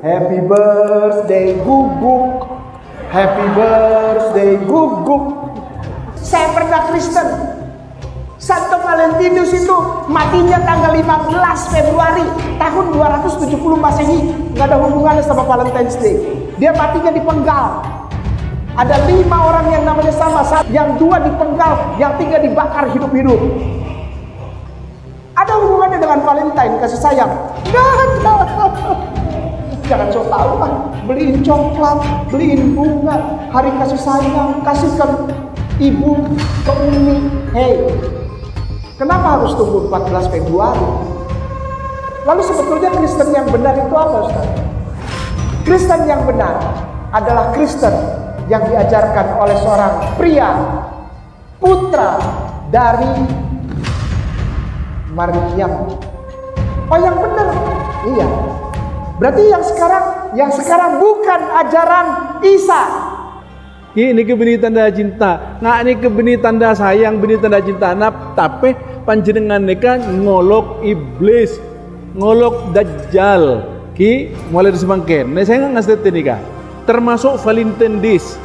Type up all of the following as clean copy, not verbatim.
Happy birthday guguk, happy birthday guguk. Saya pernah Kristen. Santo Valentinus itu matinya tanggal 15 Februari tahun 270 Masehi. Nggak ada hubungannya sama Valentine's Day. Dia matinya dipenggal. Ada 5 orang yang namanya sama, yang 2 dipenggal, yang 3 dibakar hidup-hidup. Ada hubungannya dengan Valentine, kasih sayang? Jangan so tahu lah. Beliin coklat, beliin bunga, hari kasih sayang, kasihkan ibu ke umi. Hey, kenapa harus tunggu 14 Februari? Lalu sebetulnya Kristen yang benar itu apa, Ustaz? Kristen yang benar adalah Kristen yang diajarkan oleh seorang pria, putra dari Maryam. Oh, yang benar. Iya. Berarti yang sekarang bukan ajaran Isa. Ini ke benih tanda cinta. Nah, ini ke benih tanda sayang, benih tanda cinta. Nah, tapi panjenengan neka ngolok iblis, ngolok dajjal. Ki mulai disemangken. Nah, saya nggak ngasih ini kah? Termasuk Valentine Days.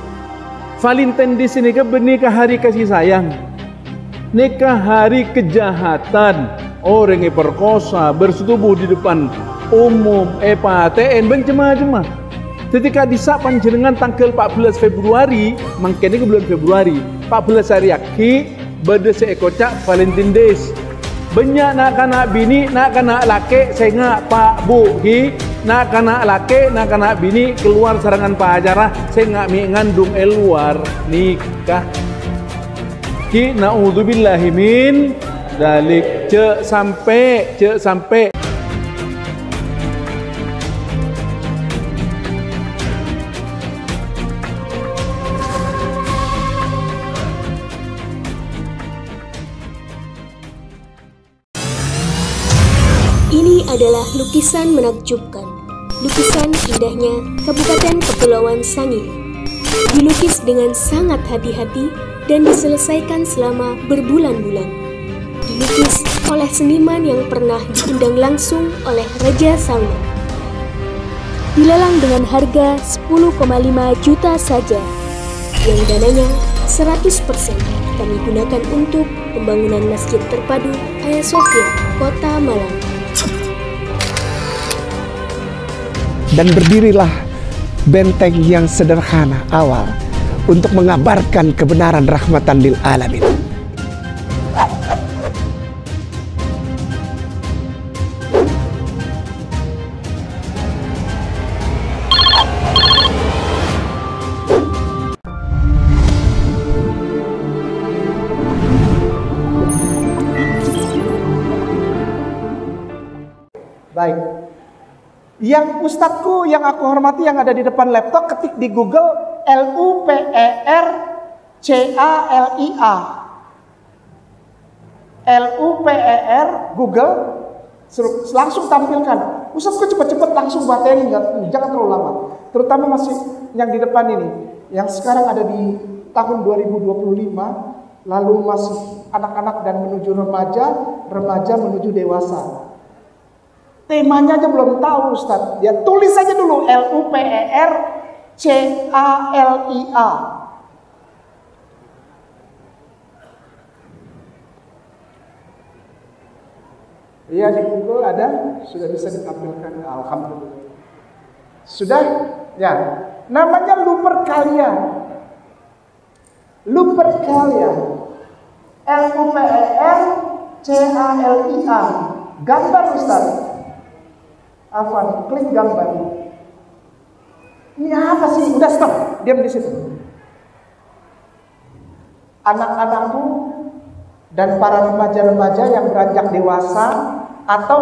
Valentine Days ini ke benih ke hari kasih sayang. Neka hari kejahatan. Orang yang perkosa, bersetubuh di depan umum, PATN, bencema-cema. Ketika disak panjenengan tanggal 14 Februari, mangkene ke bulan Februari, 14 hari aki, bade seekocak Valentine Days. Banyak nak kanak bini, nak kanak laki, saya nggak Pak Bu, ki, nak kanak laki, nak kanak bini keluar serangan pacarah, saya nggak ngandung luar nikah. Ki naudzubillahi min dalik, cek sampai. Ini adalah lukisan menakjubkan. Lukisan indahnya Kabupaten Kepulauan Sangihe. Dilukis dengan sangat hati-hati dan diselesaikan selama berbulan-bulan. Dilukis oleh seniman yang pernah diundang langsung oleh Raja Salman. Dilelang dengan harga 10,5 juta saja, yang dananya 100% kami gunakan untuk pembangunan Masjid Terpadu Hagia Sophia, Kota Malang. Dan berdirilah benteng yang sederhana awal untuk mengabarkan kebenaran rahmatan lil alamin. Baik. Yang ustadzku yang aku hormati yang ada di depan laptop, ketik di Google LUPERCALIA. LUPER Google langsung tampilkan. Ustadzku cepat-cepat langsung materi, jangan terlalu lama. Terutama masih yang di depan ini, yang sekarang ada di tahun 2025, lalu masih anak-anak dan menuju remaja, remaja menuju dewasa. Temanya aja belum tahu, Ustaz. Ya tulis saja dulu LUPERCALIA. Iya, di Google ada, sudah bisa ditampilkan. Alhamdulillah. Sudah? Ya. Namanya Lupercalia. Lupercalia. LUPERCALIA. Gambar, Ustaz. Afwan, klik gambar. Ini apa sih? Udah stop, diam di situ. Anak-anakku dan para remaja-remaja yang beranjak dewasa atau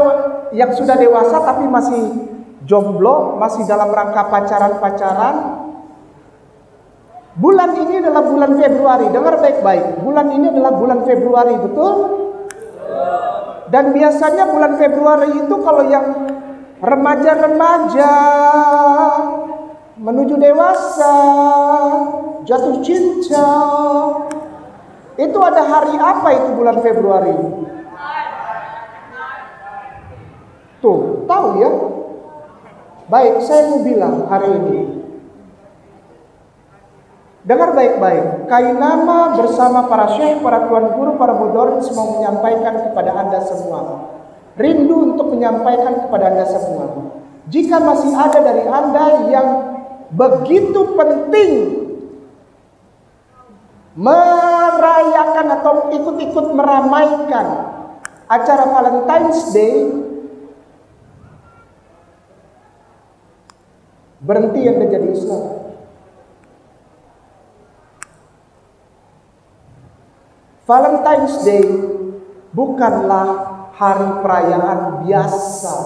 yang sudah dewasa tapi masih jomblo, masih dalam rangka pacaran-pacaran. Bulan ini adalah bulan Februari. Dengar baik-baik. Bulan ini adalah bulan Februari, betul? Dan biasanya bulan Februari itu kalau yang remaja-remaja menuju dewasa, jatuh cinta, itu ada hari apa itu bulan Februari? Tuh, tahu ya? Baik, saya mau bilang hari ini. Dengar baik-baik. Kainama bersama para syekh, para tuan guru, para mudarris mau menyampaikan kepada Anda semua. Rindu untuk menyampaikan kepada Anda semua. Jika masih ada dari Anda yang begitu penting merayakan atau ikut-ikut meramaikan acara Valentine's Day, berhenti Anda jadi Islam. Valentine's Day bukanlah hari perayaan biasa.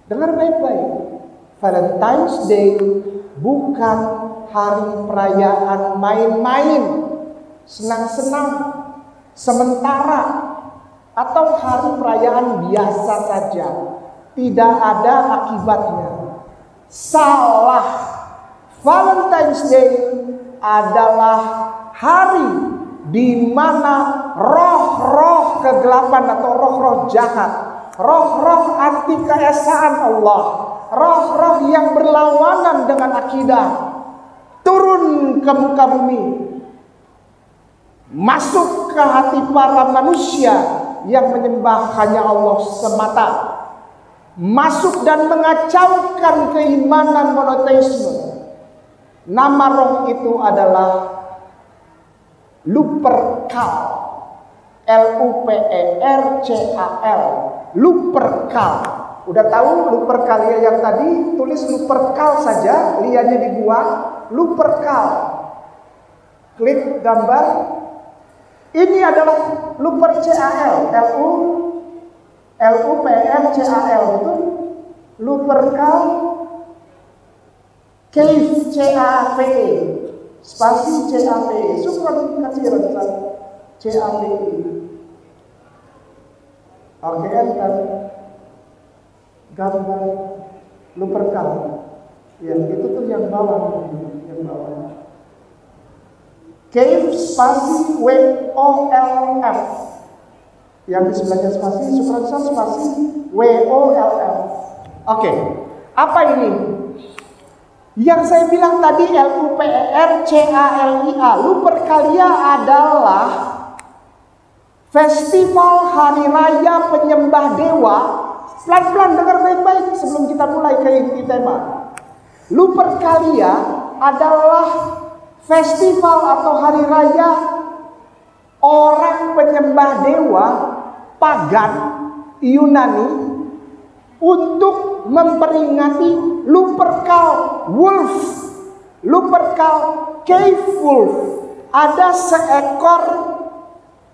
Dengar baik-baik. Valentine's Day bukan hari perayaan main-main, senang-senang, sementara, atau hari perayaan biasa saja. Tidak ada akibatnya. Salah. Valentine's Day adalah hari di mana roh-roh kegelapan atau roh-roh jahat, roh-roh anti keesaan Allah, roh-roh yang berlawanan dengan akidah turun ke muka bumi, masuk ke hati para manusia yang menyembah hanya Allah semata, masuk dan mengacaukan keimanan monoteisme. Nama roh itu adalah Lupercal, Lupercal, Lupercal. Udah tahu Lupercalia yang tadi? Tulis Lupercal saja, lianya dibuang. Lupercal. Klik gambar. Ini adalah Lupercal, Lupercal itu Lupercal Cave, CAVE, spasi CAVE, syukran kasiran CAVE. Oke, enter. Gambar Lupercal. Ya, itu tuh yang bawah, Cave spasi WOLF. Yang di sebelahnya spasi, syukran spasi WOLF. Oke, apa ini? Yang saya bilang tadi LUPERCALIA, Lupercalia adalah festival hari raya penyembah dewa. Pelan-pelan dengar baik-baik sebelum kita mulai ke inti tema. Lupercalia adalah festival atau hari raya orang penyembah dewa pagan Yunani untuk memperingati Lupercal Wolf, Lupercal Cave Wolf. Ada seekor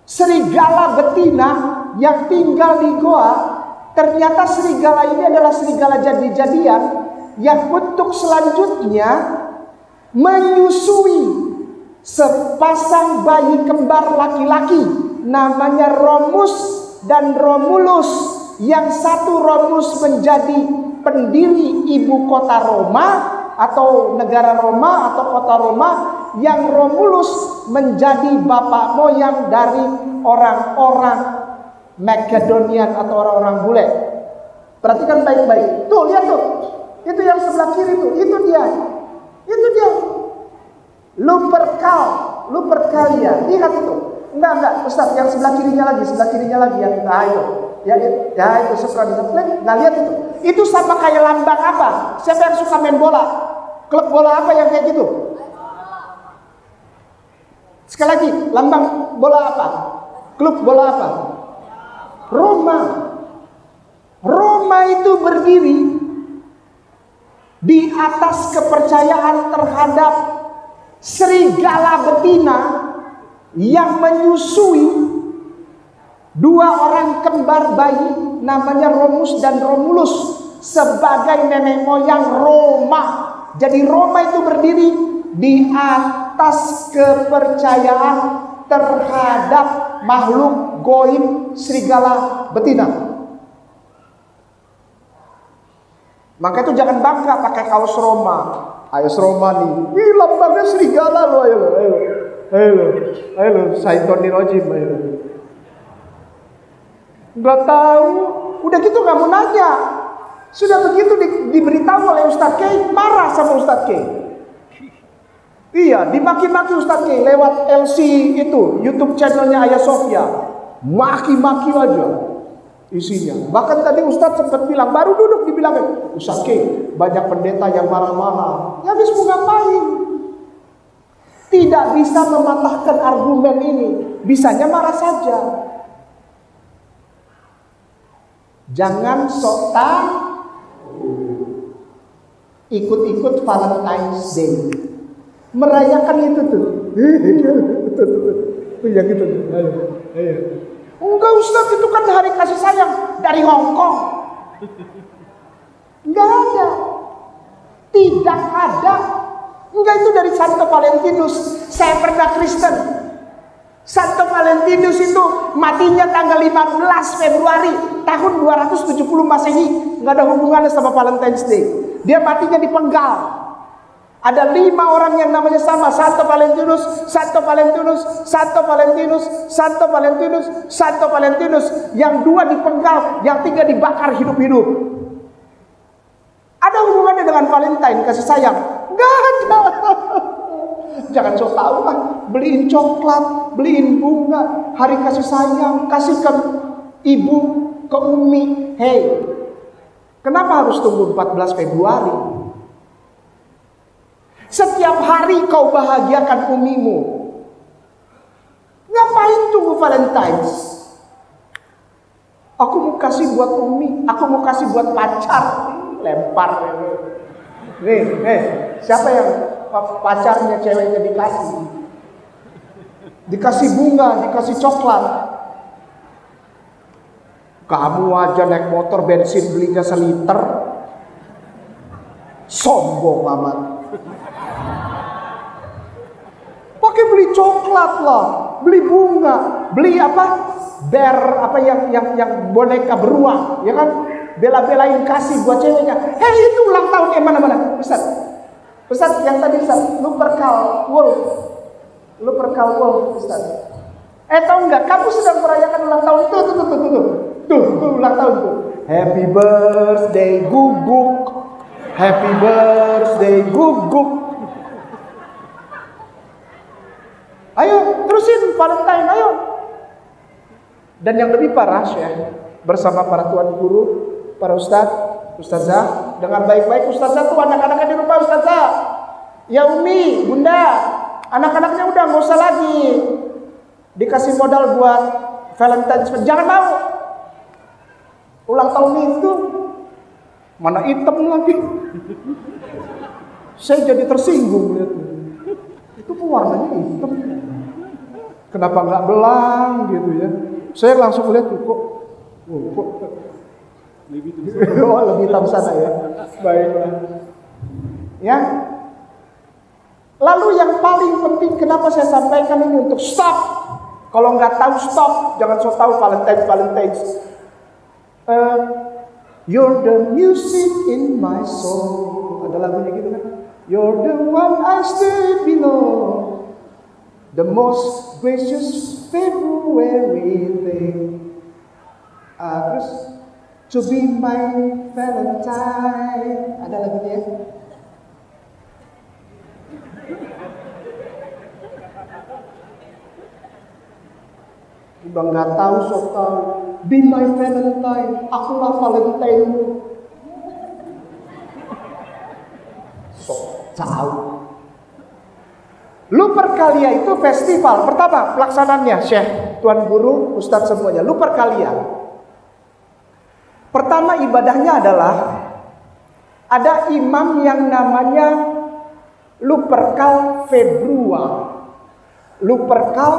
serigala betina yang tinggal di goa. Ternyata serigala ini adalah serigala jadi-jadian yang untuk selanjutnya menyusui sepasang bayi kembar laki-laki namanya Romus dan Romulus, yang satu Romus menjadi pendiri ibu kota Roma atau negara Roma atau kota Roma, yang Romulus menjadi bapak moyang dari orang-orang Makedonian atau orang-orang bule. Perhatikan baik-baik. Tuh, lihat tuh. Itu yang sebelah kiri tuh. Itu dia. Itu dia. Lupercalia. Lihat itu. Enggak, Ustaz, yang sebelah kirinya lagi yang itu. Ya itu sebenarnya. Nah, lihat itu. Itu sama kayak lambang apa? Siapa yang suka main bola? Klub bola apa yang kayak gitu? Sekali lagi, lambang bola apa? Klub bola apa? Roma itu berdiri di atas kepercayaan terhadap serigala betina yang menyusui dua orang kembar bayi namanya Romus dan Romulus sebagai nenek moyang Roma. Jadi Roma itu berdiri di atas kepercayaan terhadap makhluk goib serigala betina. Maka itu jangan bangga pakai kaos Roma. Ayo Roma nih. Ih, lambangnya serigala loh, ayo. Saitoni Rojim, ayo. Nggak tahu. Udah gitu nggak mau nanya. Sudah begitu diberitahu oleh Ustadz K, marah sama Ustadz K. Iya, dimaki-maki Ustadz K lewat LC itu, YouTube channelnya Ayah Sofia. Maki-maki aja isinya. Bahkan tadi Ustadz sempat bilang, baru duduk dibilangin, Ustadz K, banyak pendeta yang marah-marah. Ya habis mau ngapain? Tidak bisa mematahkan argumen ini. Bisanya marah saja. Jangan sok ikut-ikut Valentine's Day. Merayakan itu tuh. Yang itu. Ayo. Enggak Ustadz, itu kan hari kasih sayang dari Hong Kong. Enggak ada. Tidak ada. Enggak, itu dari Santo Valentinus. Saya pernah Kristen. Santo Valentinus itu matinya tanggal 15 Februari tahun 270 Masehi. Enggak ada hubungannya sama Valentine's Day. Dia matinya dipenggal. Ada 5 orang yang namanya sama, Santo Valentinus, Santo Valentinus, Santo Valentinus, Santo Valentinus, Santo Valentinus. Yang 2 dipenggal, yang 3 dibakar hidup-hidup. Ada hubungannya dengan Valentine, kasih sayang? Gak ada. Jangan sok tahu lah, beliin coklat, beliin bunga, hari kasih sayang, kasihkan ibu ke Umi. Hei, kenapa harus tunggu 14 Februari? Setiap hari kau bahagiakan umimu. Ngapain tunggu Valentine's? Aku mau kasih buat umi, aku mau kasih buat pacar. Lempar. Nih, siapa yang pacarnya ceweknya dikasih bunga, dikasih coklat. Kamu aja naik motor bensin belinya seliter. Sombong amat. Pakai beli coklat lah, beli bunga, beli apa? Yang boneka beruang, ya kan? Bela-belain kasih buat ceweknya. Hei, itu ulang tahun mana? Ustaz, yang tadi Ustaz, Lupercal Wolf, Ustaz. Tahu nggak? Kamu sedang merayakan ulang tahun tuh ulang tahun tuh. Happy birthday guguk, happy birthday guguk. Ayo, terusin Valentine, ayo. Dan yang lebih parah, Syekh, bersama para tuan guru, para ustazah, dengan baik-baik ustazah tuh anak-anaknya di rumah ustazah. Ya Umi, Bunda, anak-anaknya udah nggak usah lagi dikasih modal buat Valentine. Jangan mau. Ulang tahun itu mana hitam lagi. Saya jadi tersinggung lihat. Itu kok warnanya hitam. Kenapa nggak belang gitu ya? Saya langsung lihat kok lebih hitam sana ya. Baiklah. Ya. Lalu yang paling penting kenapa saya sampaikan ini untuk stop. Kalau nggak tahu stop, jangan so tahu Valentine's. You're the music in my soul. Ada lagunya gitu kan? You're the one I still belong. The most gracious February day. Terus to be my Valentine. Ada lagunya ya? Udah nggak tahu sok tahu. Be my Valentine. Akulah Valentine-mu. Sok tahu. Lupercalia itu festival pertama pelaksanaannya Syekh, Tuan Guru, Ustadz semuanya. Lupercalia. Pertama ibadahnya adalah ada imam yang namanya Lupercal Februa. Lupercal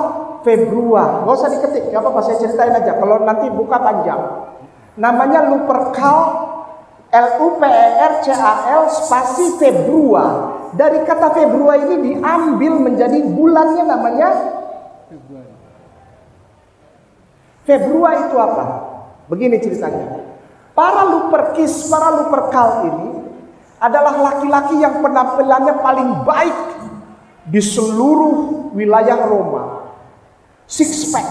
Februa. Gak usah diketik, gak apa-apa saya ceritain aja. Kalau nanti buka panjang. Namanya Lupercal, Lupercal spasi Februa. Dari kata Februa ini diambil menjadi bulannya namanya Februa. Itu apa? Begini ceritanya. Para Lupercal ini adalah laki-laki yang penampilannya paling baik di seluruh wilayah Roma. Six pack,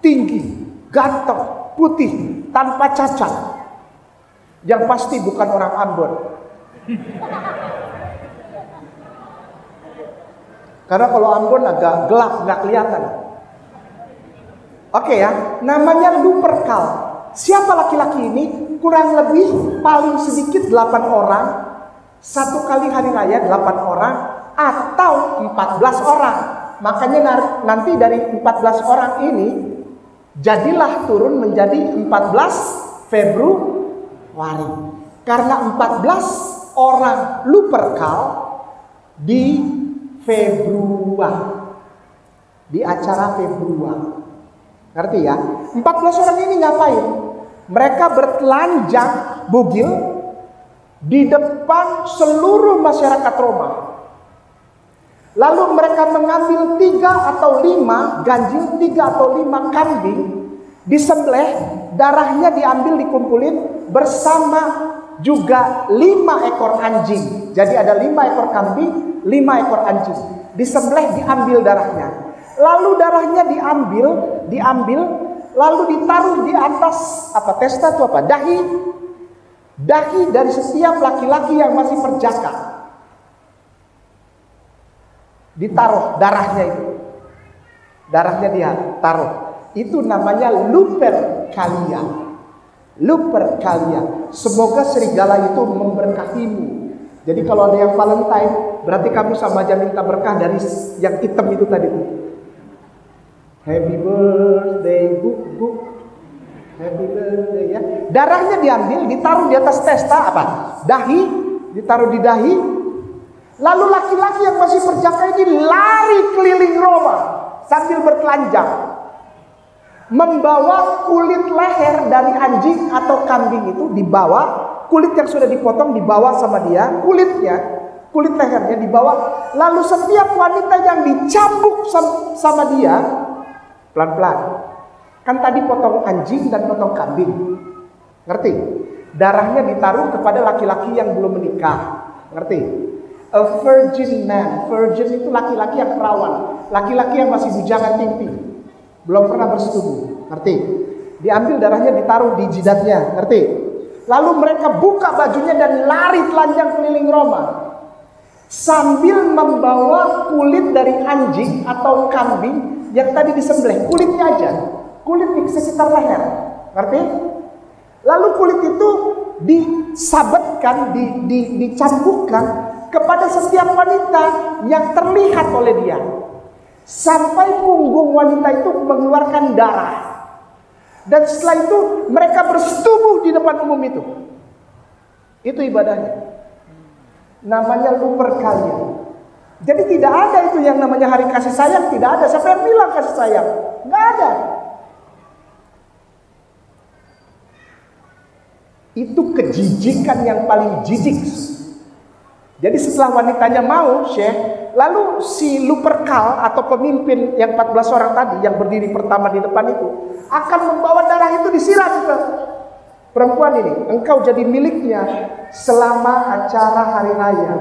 tinggi, ganteng, putih, tanpa cacat. Yang pasti bukan orang Ambon. Karena kalau Ambon agak gelap, nggak kelihatan. Oke ya, namanya Luperkal. Siapa laki-laki ini? Kurang lebih paling sedikit 8 orang. Satu kali hari raya 8 orang atau 14 orang. Makanya nanti dari 14 orang ini jadilah turun menjadi 14 Februari. Karena 14 orang Luperkal di Februari. Di acara Februari. Ngerti ya? 14 orang ini ngapain? Mereka bertelanjang bugil di depan seluruh masyarakat Roma. Lalu mereka mengambil 3 atau 5 ganjil, 3 atau 5 kambing, disembelih, darahnya diambil dikumpulin bersama juga 5 ekor anjing. Jadi ada 5 ekor kambing, 5 ekor anjing. Disembelih, diambil darahnya. Lalu darahnya diambil, lalu ditaruh di atas testa itu dahi dari setiap laki-laki yang masih perjaka. Ditaruh darahnya itu. Darahnya dia taruh. Itu namanya Lupercalia. Lupercalia. Semoga serigala itu memberkatimu. Jadi kalau ada yang Valentine, berarti kamu sama aja minta berkah dari yang hitam itu tadi tuh. Happy birthday, buk. Happy birthday ya. Darahnya diambil, ditaruh di atas testa dahi, ditaruh di dahi. Lalu laki-laki yang masih perjaka ini lari keliling Roma sambil bertelanjang, membawa kulit leher dari anjing atau kambing itu dibawa, kulit yang sudah dipotong dibawa sama dia, kulit lehernya dibawa. Lalu setiap wanita yang dicambuk sama dia pelan-pelan. Kan tadi potong anjing dan potong kambing. Ngerti? Darahnya ditaruh kepada laki-laki yang belum menikah. Ngerti? A virgin man. Virgin itu laki-laki yang perawan. Laki-laki yang masih bujangan timpi. Belum pernah bersetubuh. Ngerti? Diambil darahnya ditaruh di jidatnya. Ngerti? Lalu mereka buka bajunya dan lari telanjang keliling Roma. Sambil membawa kulit dari anjing atau kambing yang tadi disembelih, kulitnya aja, kulit di sekitar leher, ngerti? Lalu kulit itu disabetkan, dicampurkan kepada setiap wanita yang terlihat oleh dia, sampai punggung wanita itu mengeluarkan darah. Dan setelah itu mereka bersetubuh di depan umum itu. Itu ibadahnya. Namanya Lupercalia. Jadi tidak ada itu yang namanya hari kasih sayang, tidak ada. Siapa yang bilang kasih sayang? Nggak ada. Itu kejijikan yang paling jijik. Jadi setelah wanitanya mau, Syekh, lalu si Luperkal atau pemimpin yang 14 orang tadi yang berdiri pertama di depan itu akan membawa darah itu disiram ke perempuan ini. Engkau jadi miliknya selama acara hari raya.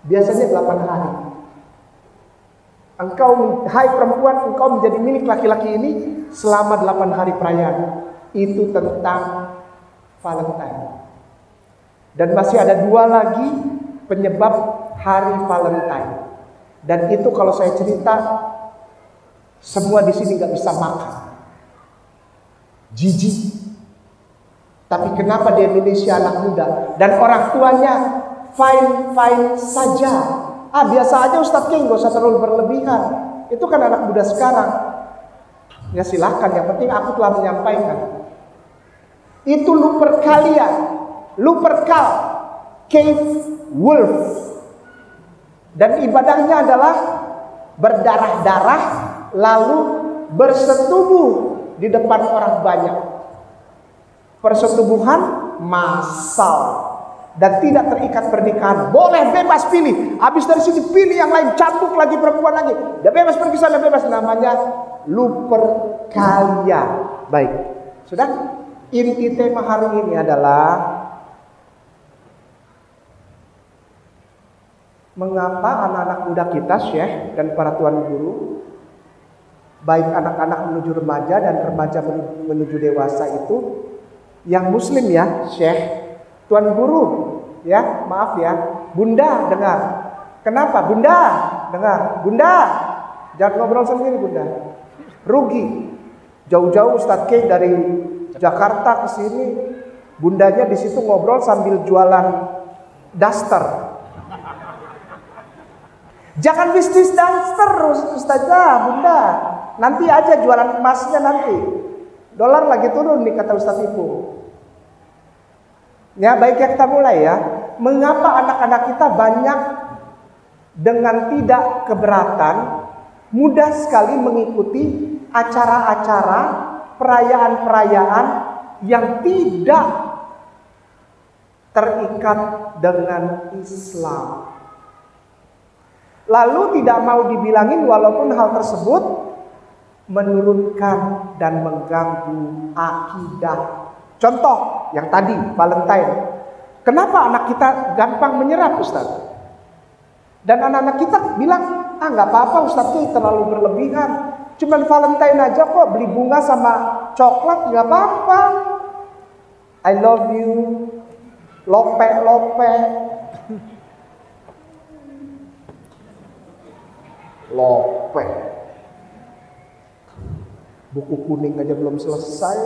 Biasanya 8 hari. Engkau, hai perempuan, engkau menjadi milik laki-laki ini selama 8 hari perayaan. Itu tentang Valentine. Dan masih ada 2 lagi penyebab hari Valentine. Dan itu kalau saya cerita, semua di sini nggak bisa makan. Jijik. Tapi kenapa di Indonesia anak muda dan orang tuanya fine saja. Biasa aja Ustadz King, gak usah terlalu berlebihan. Itu kan anak muda sekarang. Ya silahkan, yang penting aku telah menyampaikan. Itu Lupercalia, Lupercal, cave wolf. Dan ibadahnya adalah berdarah-darah lalu bersetubuh di depan orang banyak. Persetubuhan massal. Dan tidak terikat pernikahan. Boleh bebas pilih. Habis dari sini pilih yang lain, cambuk lagi perempuan lagi. Udah bebas pergi sana, bebas. Namanya Lupercalia. Baik. Sudah? Inti tema hari ini adalah mengapa anak-anak muda kita, Syekh dan para tuan guru, baik anak-anak menuju remaja dan remaja menuju dewasa itu, yang muslim ya, Syekh, Tuan guru, ya maaf ya, Bunda dengar. Kenapa? Bunda dengar. Bunda, jangan ngobrol sendiri Bunda. Rugi. Jauh-jauh Ustadz K dari Jakarta ke sini, bundanya di situ ngobrol sambil jualan daster. Jangan bisnis daster Ustazah, Bunda. Nanti aja jualan emasnya nanti. Dolar lagi turun nih kata Ustadz Ibu. Ya baiknya kita mulai ya. Mengapa anak-anak kita banyak dengan tidak keberatan mudah sekali mengikuti acara-acara, perayaan-perayaan yang tidak terikat dengan Islam. Lalu tidak mau dibilangin walaupun hal tersebut menurunkan dan mengganggu akidah. Contoh yang tadi Valentine. Kenapa anak kita gampang menyerap Ustaz? Dan anak-anak kita bilang, nggak apa-apa Ustaz itu terlalu berlebihan. Cuman Valentine aja kok, beli bunga sama coklat nggak apa-apa. I love you, lope. Lope. Buku kuning aja belum selesai.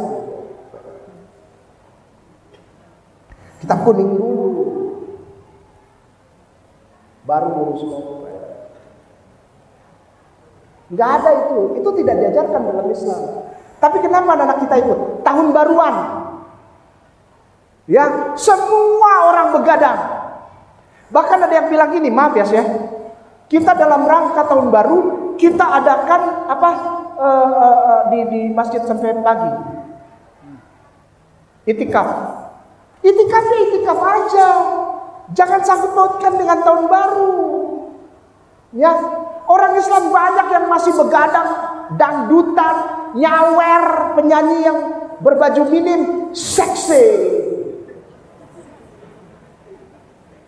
Kita kuning dulu, baru urus lope. Nggak ada itu tidak diajarkan dalam Islam. Tapi kenapa anak kita ikut? Tahun baruan, ya semua orang begadang. Bahkan ada yang bilang gini, maaf ya, kita dalam rangka tahun baru kita adakan di masjid sampai pagi. Itikaf. Itikafnya itikaf aja. Jangan sangkut pautkan dengan tahun baru. Ya, orang Islam banyak yang masih begadang, dangdutan, nyawer, penyanyi yang berbaju minim, seksi.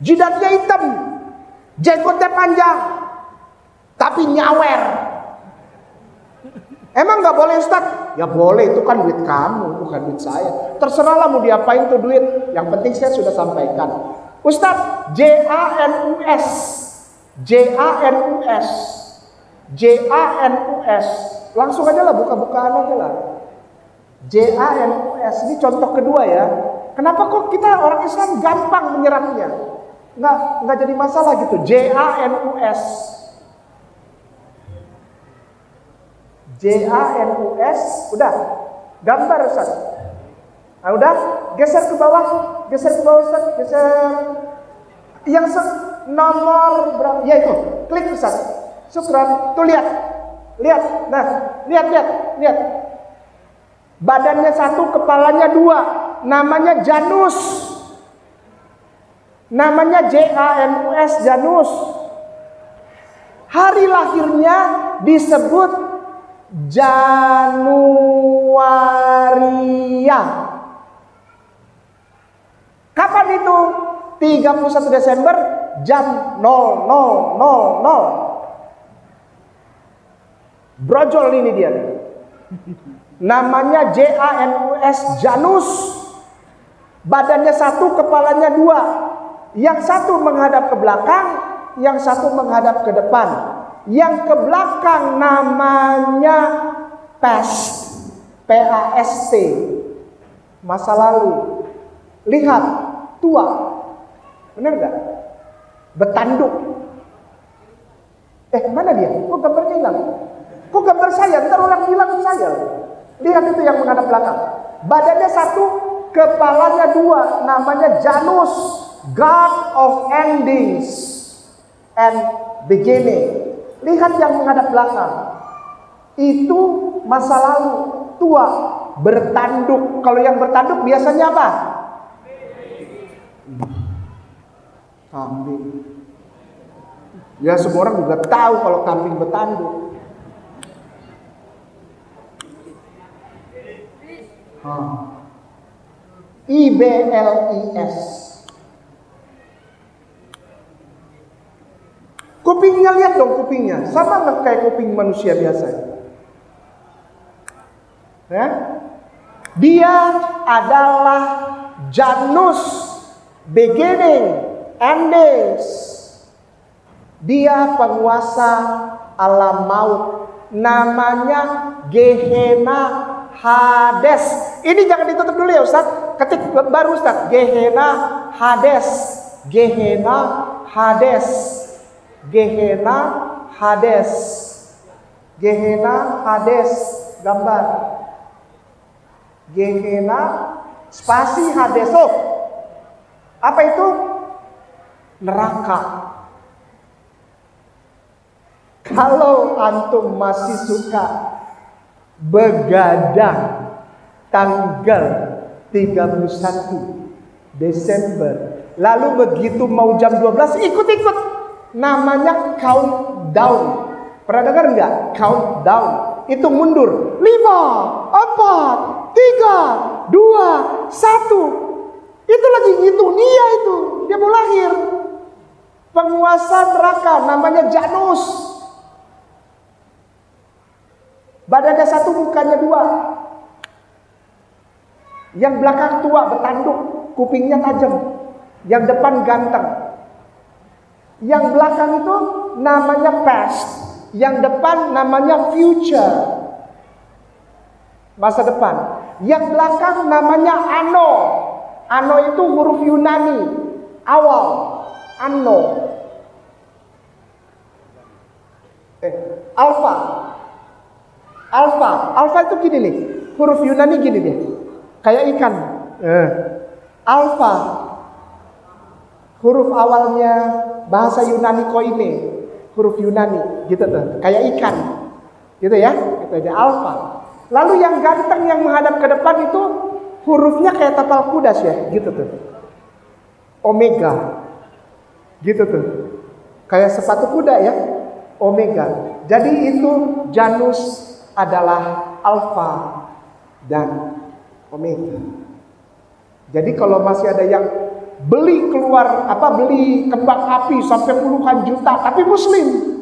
Jidatnya hitam, jenggotnya panjang, tapi nyawer. Emang nggak boleh Ustaz? Ya boleh, itu kan duit kamu, bukan duit saya. Terserahlah mau diapain tuh duit. Yang penting saya sudah sampaikan. Ustaz, JANUS. Langsung aja lah, buka-bukaan aja lah. JANUS, ini contoh kedua ya. Kenapa kok kita orang Islam gampang menyerapnya? Nggak jadi masalah gitu. JANUS, udah gambar Ustaz. Nah, udah geser ke bawah Ustaz, geser. Yang nomor berapa? Ya itu, klik Ustaz. Syukran. Tuh lihat. Nah, lihat. Badannya satu, kepalanya dua. Namanya Janus. Namanya JANUS, Janus. Hari lahirnya disebut Januaria. Kapan itu? 31 Desember jam 00:00. Brojol ini dia. Namanya JANUS, Janus. Badannya satu, kepalanya dua. Yang satu menghadap ke belakang, yang satu menghadap ke depan. Yang ke belakang namanya past, PAST, masa lalu. Lihat, tua. Benar nggak? Bertanduk. Mana dia? Kok gambarnya hilang? Kok gambar saya? Ntar orang bilang saya. Lihat itu yang menghadap belakang. Badannya satu, kepalanya dua. Namanya Janus, God of Endings and Beginning. Lihat yang menghadap belakang. Itu masa lalu, tua, bertanduk. Kalau yang bertanduk biasanya apa? Kambing. Ya semua orang juga tahu kalau kambing bertanduk. IBLIS. Kupingnya lihat dong, kupingnya sama nggak kayak kuping manusia biasa? Ya? Dia adalah Janus beginning, endings. Dia penguasa alam maut. Namanya Gehenna Hades. Ini jangan ditutup dulu ya Ustaz. Ketik baru Ustaz. Gehenna Hades. Gehenna Hades. Gehenna Hades. Gehenna Hades. Gambar. Gehenna spasi Hades. Oh, apa itu? Neraka. Kalau antum masih suka begadang tanggal 31 Desember, lalu begitu mau jam 12 ikut-ikut, namanya countdown. Pernah dengar nggak? Countdown itu mundur 5, 4, 3, 2, 1. Itu lagi ngitung dia, itu dia mau lahir. Penguasa neraka namanya Janus. Badannya 1, mukanya 2. Yang belakang tua, bertanduk, kupingnya tajam. Yang depan ganteng. Yang belakang itu namanya past. Yang depan namanya future. Masa depan. Yang belakang namanya ano. Ano itu huruf Yunani. Awal. Ano. Alfa. Alfa itu gini nih, huruf Yunani gini nih, kayak ikan. Alfa, huruf awalnya bahasa Yunani koine, huruf Yunani, gitu tuh, kayak ikan, gitu ya, itu aja alfa. Lalu yang ganteng yang menghadap ke depan itu hurufnya kayak tapal kuda ya, gitu tuh, omega, gitu tuh, kayak sepatu kuda ya, omega. Jadi itu Janus adalah alfa dan omega. Jadi kalau masih ada yang beli kembang api sampai puluhan juta tapi muslim,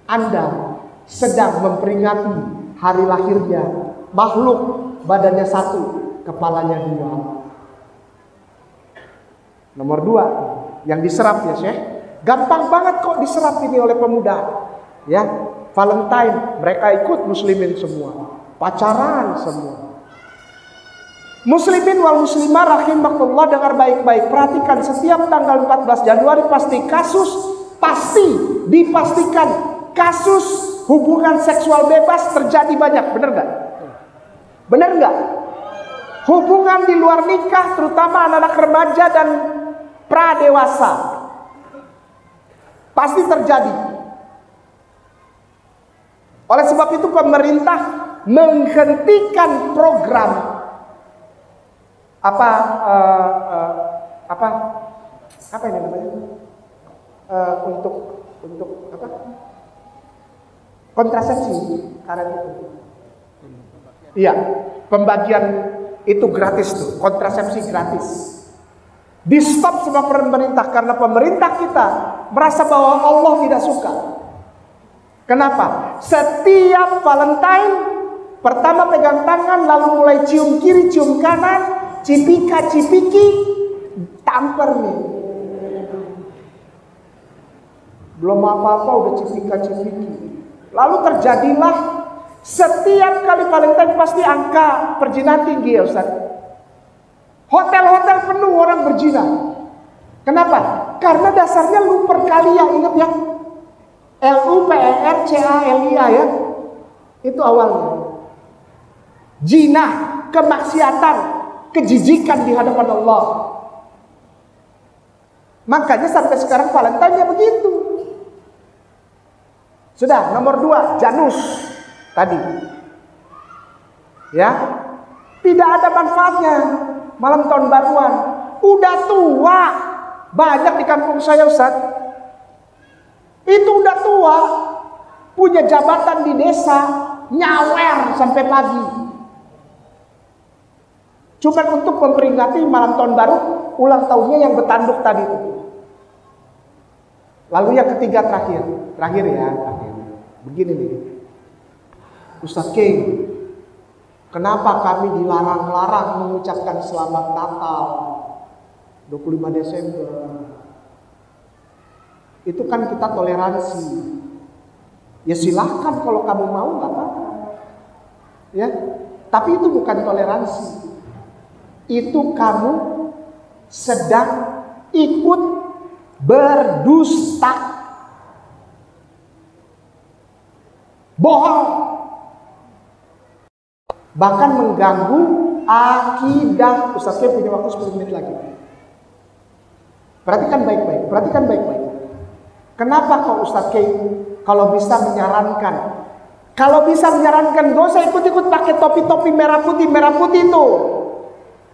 Anda sedang memperingati hari lahirnya makhluk badannya 1, kepalanya 2. Nomor 2 yang diserap ya Syekh. Gampang banget kok diserap ini oleh pemuda. Ya, Valentine, mereka ikut muslimin semua, pacaran semua. Muslimin wal muslimah rahimakumullah, dengar baik-baik, perhatikan setiap tanggal 14 Januari pasti dipastikan kasus hubungan seksual bebas terjadi banyak, benar nggak? Benar nggak? Hubungan di luar nikah, terutama anak-anak remaja dan pradewasa, pasti terjadi. Oleh sebab itu pemerintah menghentikan program apa ini namanya untuk apa kontrasepsi karena itu. Iya, pembagian itu gratis tuh, kontrasepsi gratis. Di stop sama pemerintah karena pemerintah kita merasa bahwa Allah tidak suka. Kenapa? Setiap Valentine pertama pegang tangan, lalu mulai cium kiri, cium kanan, cipika, cipiki, tampar nih. Belum apa-apa udah cipika, cipiki. Lalu terjadilah setiap kali Valentine pasti angka perzinahan tinggi ya Ustaz. Hotel-hotel penuh orang berzina. Kenapa? Karena dasarnya luper kalian, ingat ya. LUPERCALIA ya. Itu awalnya. Zina, kemaksiatan, kejijikan di hadapan Allah. Makanya sampai sekarang Valentine-nya begitu. Sudah, nomor 2, Janus tadi. Ya. Tidak ada manfaatnya malam tahun baruan. Udah tua. Banyak di kampung saya Ustaz. Itu udah tua, punya jabatan di desa, nyawer sampai pagi. Cuma untuk memperingati malam tahun baru, ulang tahunnya yang bertanduk tadi itu. Lalu yang ketiga terakhir ya. Begini nih, Ustaz King, kenapa kami dilarang-larang mengucapkan selamat Natal? 25 Desember. Itu kan kita toleransi. Ya silahkan kalau kamu mau, nggak apa-apa. Ya, tapi itu bukan toleransi. Itu kamu sedang ikut berdusta, bohong, bahkan mengganggu akidah. Ustaz Kay punya waktu 10 menit lagi. Perhatikan baik-baik, perhatikan baik-baik. Kenapa kok Ustaz Kay kalau bisa menyarankan? Kalau bisa menyarankan, gak usah ikut-ikut pakai topi-topi merah putih itu.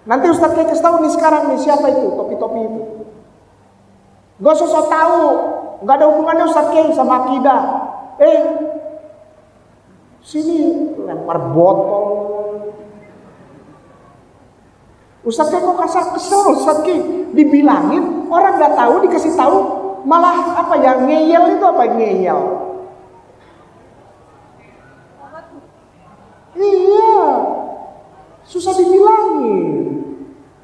Nanti Ustaz Kay kasih tahu nih sekarang nih siapa itu topi-topi itu. Gak usah so tahu, gak ada hubungannya Ustaz Kay sama akidah. Sini lempar botol. Ustaz Kay kok kesel Ustaz Kay, dibilangin orang nggak tahu dikasih tahu malah apa ya, ngeyel. Itu apa ngeyel? Iya, susah dibilangin.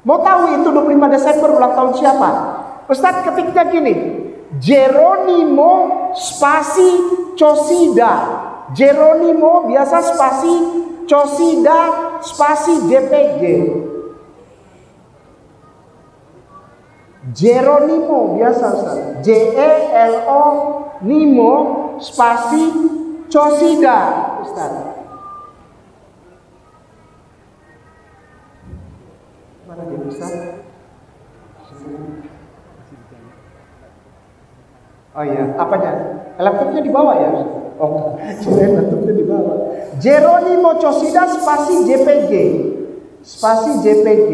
Mau tahu itu 25 Desember ulang tahun siapa? Ustaz ketiknya gini, Geronimo spasi Chosida. Geronimo biasa spasi Chosida spasi JPG. Geronimo biasa Ustaz, JELO Nimo spasi Chosida Ustaz. Mana dia Ustaz? Oh iya, apanya? Laptopnya di bawah ya? Oh, laptopnya di bawah. Geronimo Chosida spasi JPG. Spasi JPG.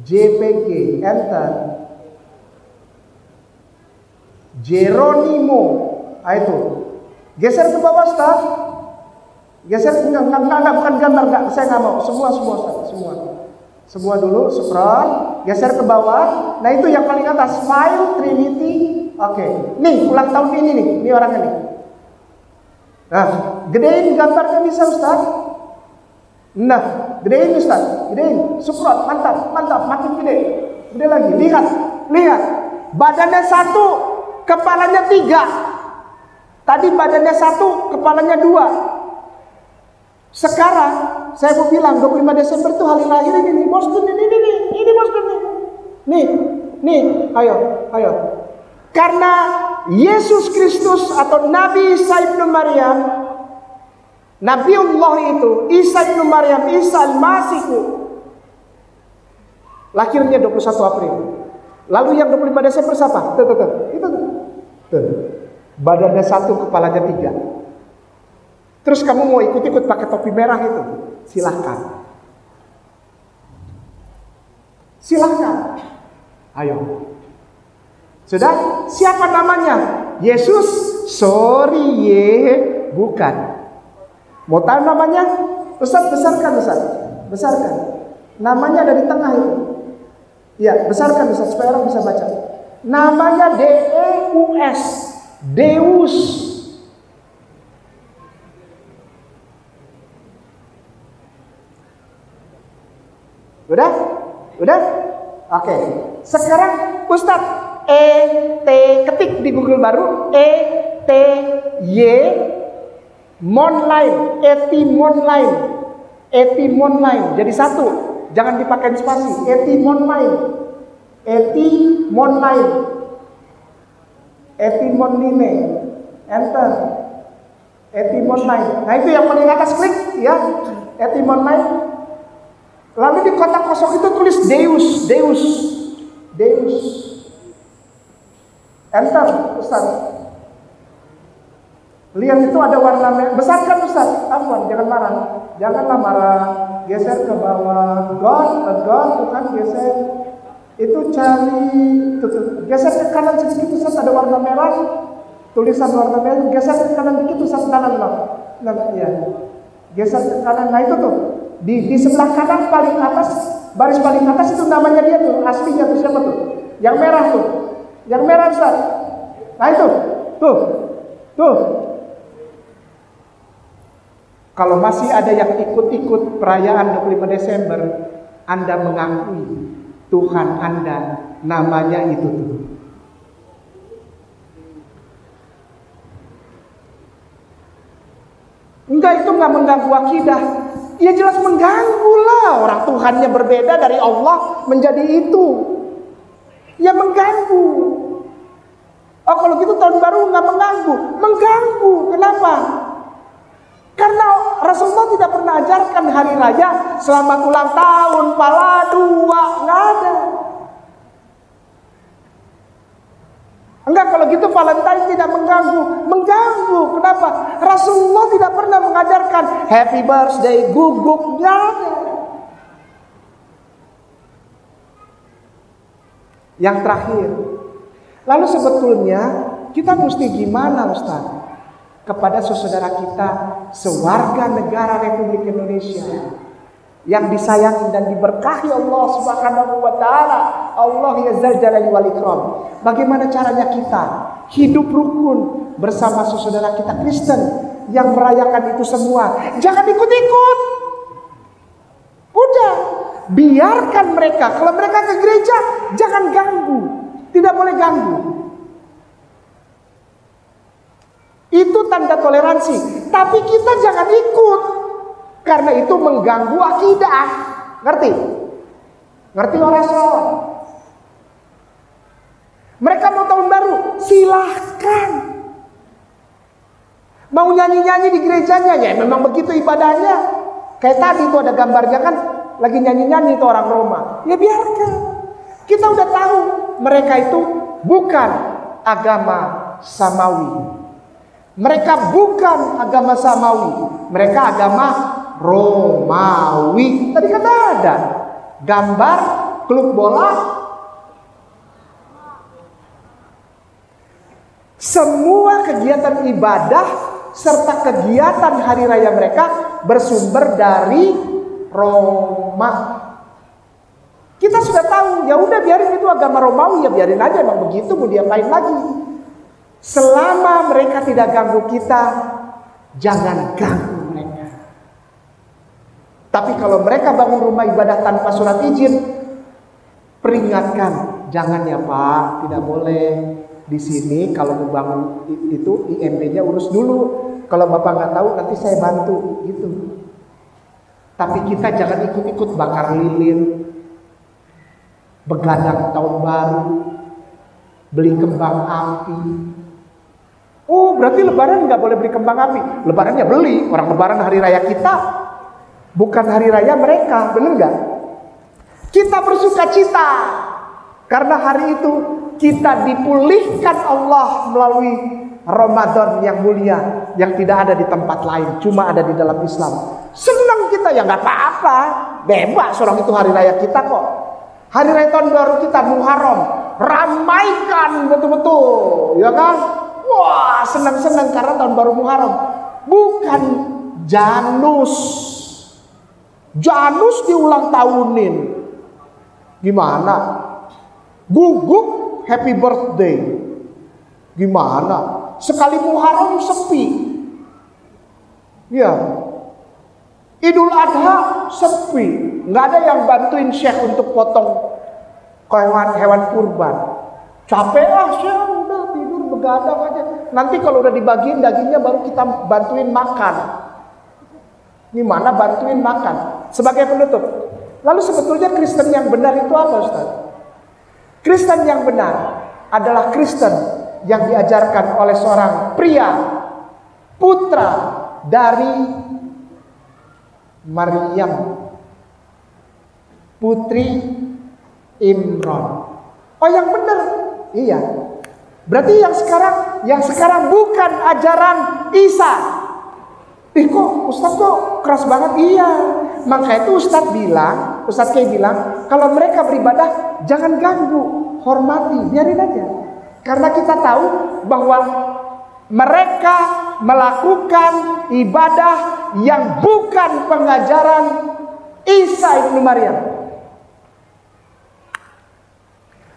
JPG, enter. Geronimo. Itu. Geser ke bawah, Ustaz. Geser, enggak, bukan gambar, enggak. Saya enggak mau. Semua, Ustaz. Semua dulu, scroll. Geser ke bawah. Nah, itu yang paling atas. File, Trinity. Oke. Nih, ulang tahun ini nih. Ini orangnya nih. Nah, gedein gambarnya bisa, Ustaz. Nah, gedein Ustaz, gedein, scroll, mantap, makin gede, gede lagi, lihat, badannya 1, kepalanya 3, tadi badannya 1, kepalanya 2, sekarang, saya mau bilang 25 Desember itu hari lahir ini bosku, ini bosku nih, ayo, karena Yesus Kristus atau Nabi Isa ibnu Maryam, Nabiullah itu, Isa ibnu Maryam, Isa al-Masihku, lahirnya 21 April. Lalu yang 25 Desember siapa? Itu. Badannya 1, kepalanya 3. Terus kamu mau ikut-ikut pakai topi merah itu? Silahkan. Ayo. Sudah? Siapa namanya? Yesus? Sorry bukan. Mau tahu namanya? Ustaz, besarkan. Namanya ada di tengah itu. Ya, besarkan Ustaz, supaya orang bisa baca. Namanya Deus. Deus. Udah? Oke. Sekarang Ustaz, ketik di Google baru, ETY Monline, Etimonline, jadi satu, jangan dipakai spasi. Etimonline, enter, Etimonline. Nah itu yang paling atas, klik ya, Etimonline. Lalu di kotak kosong itu tulis Deus, enter Ustaz. Lihat itu ada warna merah. Besarkan Ustaz. Afwan, janganlah marah. Geser ke bawah. God, bukan geser. Itu cari. Geser ke kanan sedikit Ustaz, ada warna merah. Tulisan warna merah. Geser ke kanan dikit Ustaz, kanan loh. Nah, ya. Geser ke kanan. Nah itu tuh. Di sebelah kanan paling atas, baris paling atas itu namanya dia tuh. Aslinya tuh siapa tuh? Yang merah tuh. Yang merah Ustaz. Nah itu. Tuh. Kalau masih ada yang ikut-ikut perayaan 25 Desember, Anda mengakui Tuhan Anda namanya itu tuh. Enggak, itu nggak mengganggu akidah. Ya jelas mengganggu lah, orang Tuhannya berbeda dari Allah menjadi itu. Ya mengganggu. Oh kalau gitu tahun baru nggak mengganggu. Mengganggu, kenapa? Karena Rasulullah tidak pernah ajarkan hari raya selamat ulang tahun, pala dua, nggak ada. Enggak, kalau gitu Valentine tidak mengganggu. Mengganggu, kenapa? Rasulullah tidak pernah mengajarkan happy birthday, guguk, nggak ada. Yang terakhir, lalu sebetulnya kita mesti gimana, Ustaz? Kepada saudara kita sewarga negara Republik Indonesia yang disayangi dan diberkahi Allah Subhanahu wa taala, Allah ya Dzal Jalali wal Ikram. Bagaimana caranya kita hidup rukun bersama saudara kita Kristen yang merayakan itu semua? Jangan ikut-ikut. Udah, biarkan mereka. Kalau mereka ke gereja, jangan ganggu. Tidak boleh ganggu. Itu tanda toleransi. Tapi kita jangan ikut. Karena itu mengganggu akidah. Ngerti? Ngerti Rasul? Mereka mau tahun baru, silahkan. Mau nyanyi-nyanyi di gerejanya, ya memang begitu ibadahnya. Kayak tadi itu ada gambarnya kan, lagi nyanyi-nyanyi itu orang Roma. Ya biarkan. Kita udah tahu mereka itu bukan agama samawi. Mereka bukan agama samawi. Mereka agama Romawi. Tadi kata ada gambar klub bola. Semua kegiatan ibadah serta kegiatan hari raya mereka bersumber dari Roma. Kita sudah tahu, ya udah biarin itu agama Romawi, ya biarin aja, emang begitu, mau diapain lagi. Selama mereka tidak ganggu kita, jangan ganggu mereka. Tapi kalau mereka bangun rumah ibadah tanpa surat izin, peringatkan, jangan ya Pak, tidak boleh. Di sini kalau mau bangun itu IMB-nya urus dulu. Kalau Bapak nggak tahu nanti saya bantu gitu. Tapi kita jangan ikut-ikut bakar lilin, begadang tahun baru, beli kembang api. Oh berarti Lebaran nggak boleh beli kembang api? Lebarannya beli, orang Lebaran hari raya kita, bukan hari raya mereka, bener nggak? Kita bersuka cita karena hari itu kita dipulihkan Allah melalui Ramadan yang mulia yang tidak ada di tempat lain, cuma ada di dalam Islam. Senang kita, ya nggak apa-apa, bebas orang itu hari raya kita kok. Hari raya tahun baru kita Muharram, ramaikan betul-betul, ya kan? Wah senang-senang karena tahun baru Muharram. Bukan Janus, Janus diulang tahunin, gimana? Guguk happy birthday, gimana? Sekali Muharram sepi, ya. Idul Adha sepi, nggak ada yang bantuin Syekh untuk potong hewan kurban. Capek ah Syekh, udah tidur begadang aja. Nanti kalau udah dibagiin dagingnya baru kita bantuin makan. Gimana bantuin makan? Sebagai penutup. Lalu sebetulnya Kristen yang benar itu apa, Ustaz? Kristen yang benar adalah Kristen yang diajarkan oleh seorang pria, putra dari Maryam, putri Imran. Oh yang benar, iya. Berarti yang sekarang bukan ajaran Isa. Kok Ustaz kok keras banget? Iya. Maka itu Ustaz kayak bilang, kalau mereka beribadah jangan ganggu, hormati, biarin aja. Karena kita tahu bahwa mereka melakukan ibadah yang bukan pengajaran Isa ibnu Maryam.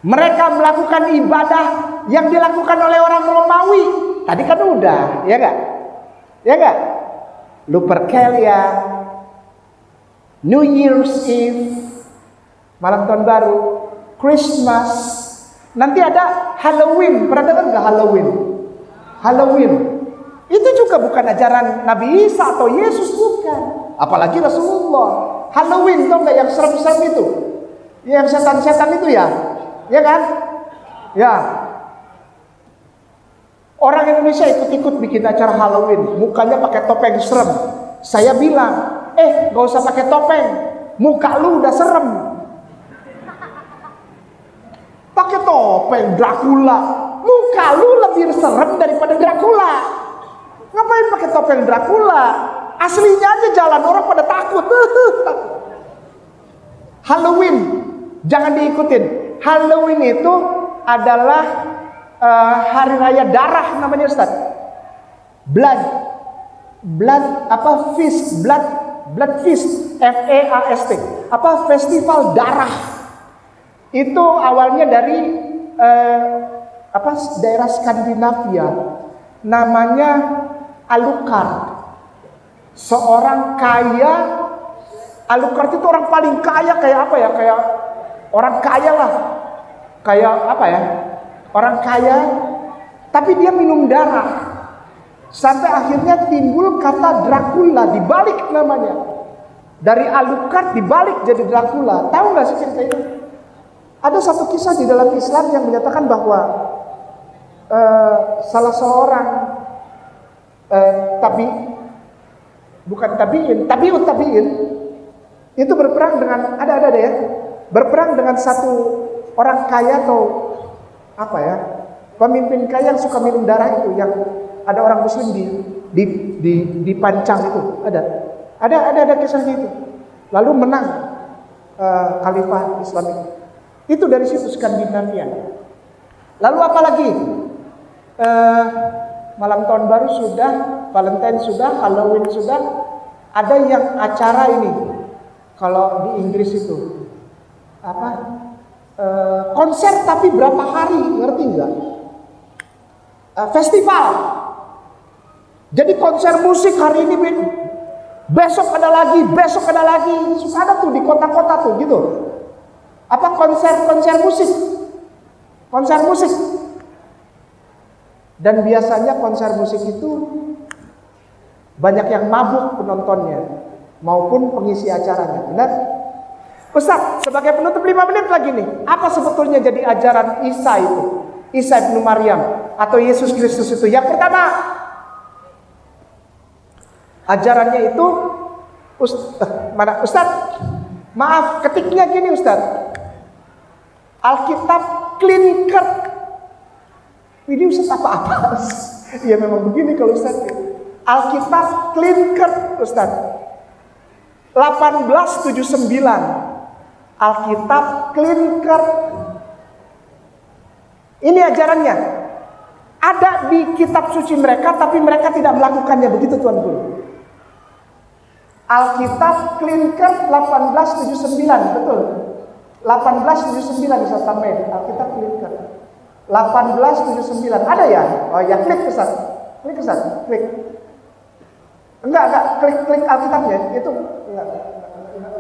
Mereka melakukan ibadah yang dilakukan oleh orang Romawi. Tadi kan udah, ya enggak? Ya enggak? Lupercalia, New Year's Eve, malam tahun baru, Christmas. Nanti ada Halloween. Pernah dengar nggak Halloween? Halloween. Itu juga bukan ajaran Nabi Isa atau Yesus, bukan. Apalagi Rasulullah. Halloween tau nggak yang serem-serem itu? Yang setan-setan itu ya? Ya kan? Ya. Orang Indonesia ikut-ikut bikin acara Halloween, mukanya pakai topeng serem. Saya bilang, gak usah pakai topeng, muka lu udah serem. Pakai topeng Dracula, muka lu lebih serem daripada Dracula. Ngapain pakai topeng Dracula? Aslinya aja jalan orang pada takut. Halloween, jangan diikutin. Halloween itu adalah hari raya darah namanya, Ustaz. Blood feast, blood feast, FEAST. Festival darah. Itu awalnya dari daerah Skandinavia. Namanya Alucard. Seorang kaya, Alucard itu orang paling kaya, kayak apa ya? Kayak orang kaya lah. Kayak apa ya? Orang kaya, tapi dia minum darah. Sampai akhirnya timbul kata Dracula, dibalik namanya. Dari Alucard dibalik jadi Dracula. Tahu nggak sih cerita itu? Ada satu kisah di dalam Islam yang menyatakan bahwa salah seorang tabi'in itu berperang dengan berperang dengan satu orang kaya atau pemimpin kaya yang suka minum darah itu, yang ada orang muslim dipancang itu, ada kisahnya itu. Lalu menang khalifah Islam itu dari situ Skandinavia. Lalu apa lagi? Malam tahun baru sudah, Valentine sudah, Halloween sudah. Ada yang acara ini, kalau di Inggris itu konser tapi berapa hari, ngerti nggak? Festival. Jadi konser musik hari ini, besok ada lagi, suka ada tuh di kota-kota tuh gitu. Konser musik. Dan biasanya konser musik itu banyak yang mabuk penontonnya maupun pengisi acaranya, benar? Ustaz, sebagai penutup 5 menit lagi nih, apa sebetulnya jadi ajaran Isa itu? Isa bin Maryam atau Yesus Kristus itu? Yang pertama, ajarannya itu Ustaz? Maaf, ketiknya gini Ustaz. Alkitab clean cut. Ini Ustaz apa-apa? Ya memang begini kalau Ustaz. Alkitab clean cut Ustaz. 1879. Alkitab clean cut. Ini ajarannya. Ada di kitab suci mereka, tapi mereka tidak melakukannya, begitu Tuan Guru. Alkitab clean cut 1879, betul. 1879 bisa tambahin. Alkitab clean cut 1879. Ada ya? Oh ya, klik Ustaz. Klik. Enggak, klik Alkitabnya. Itu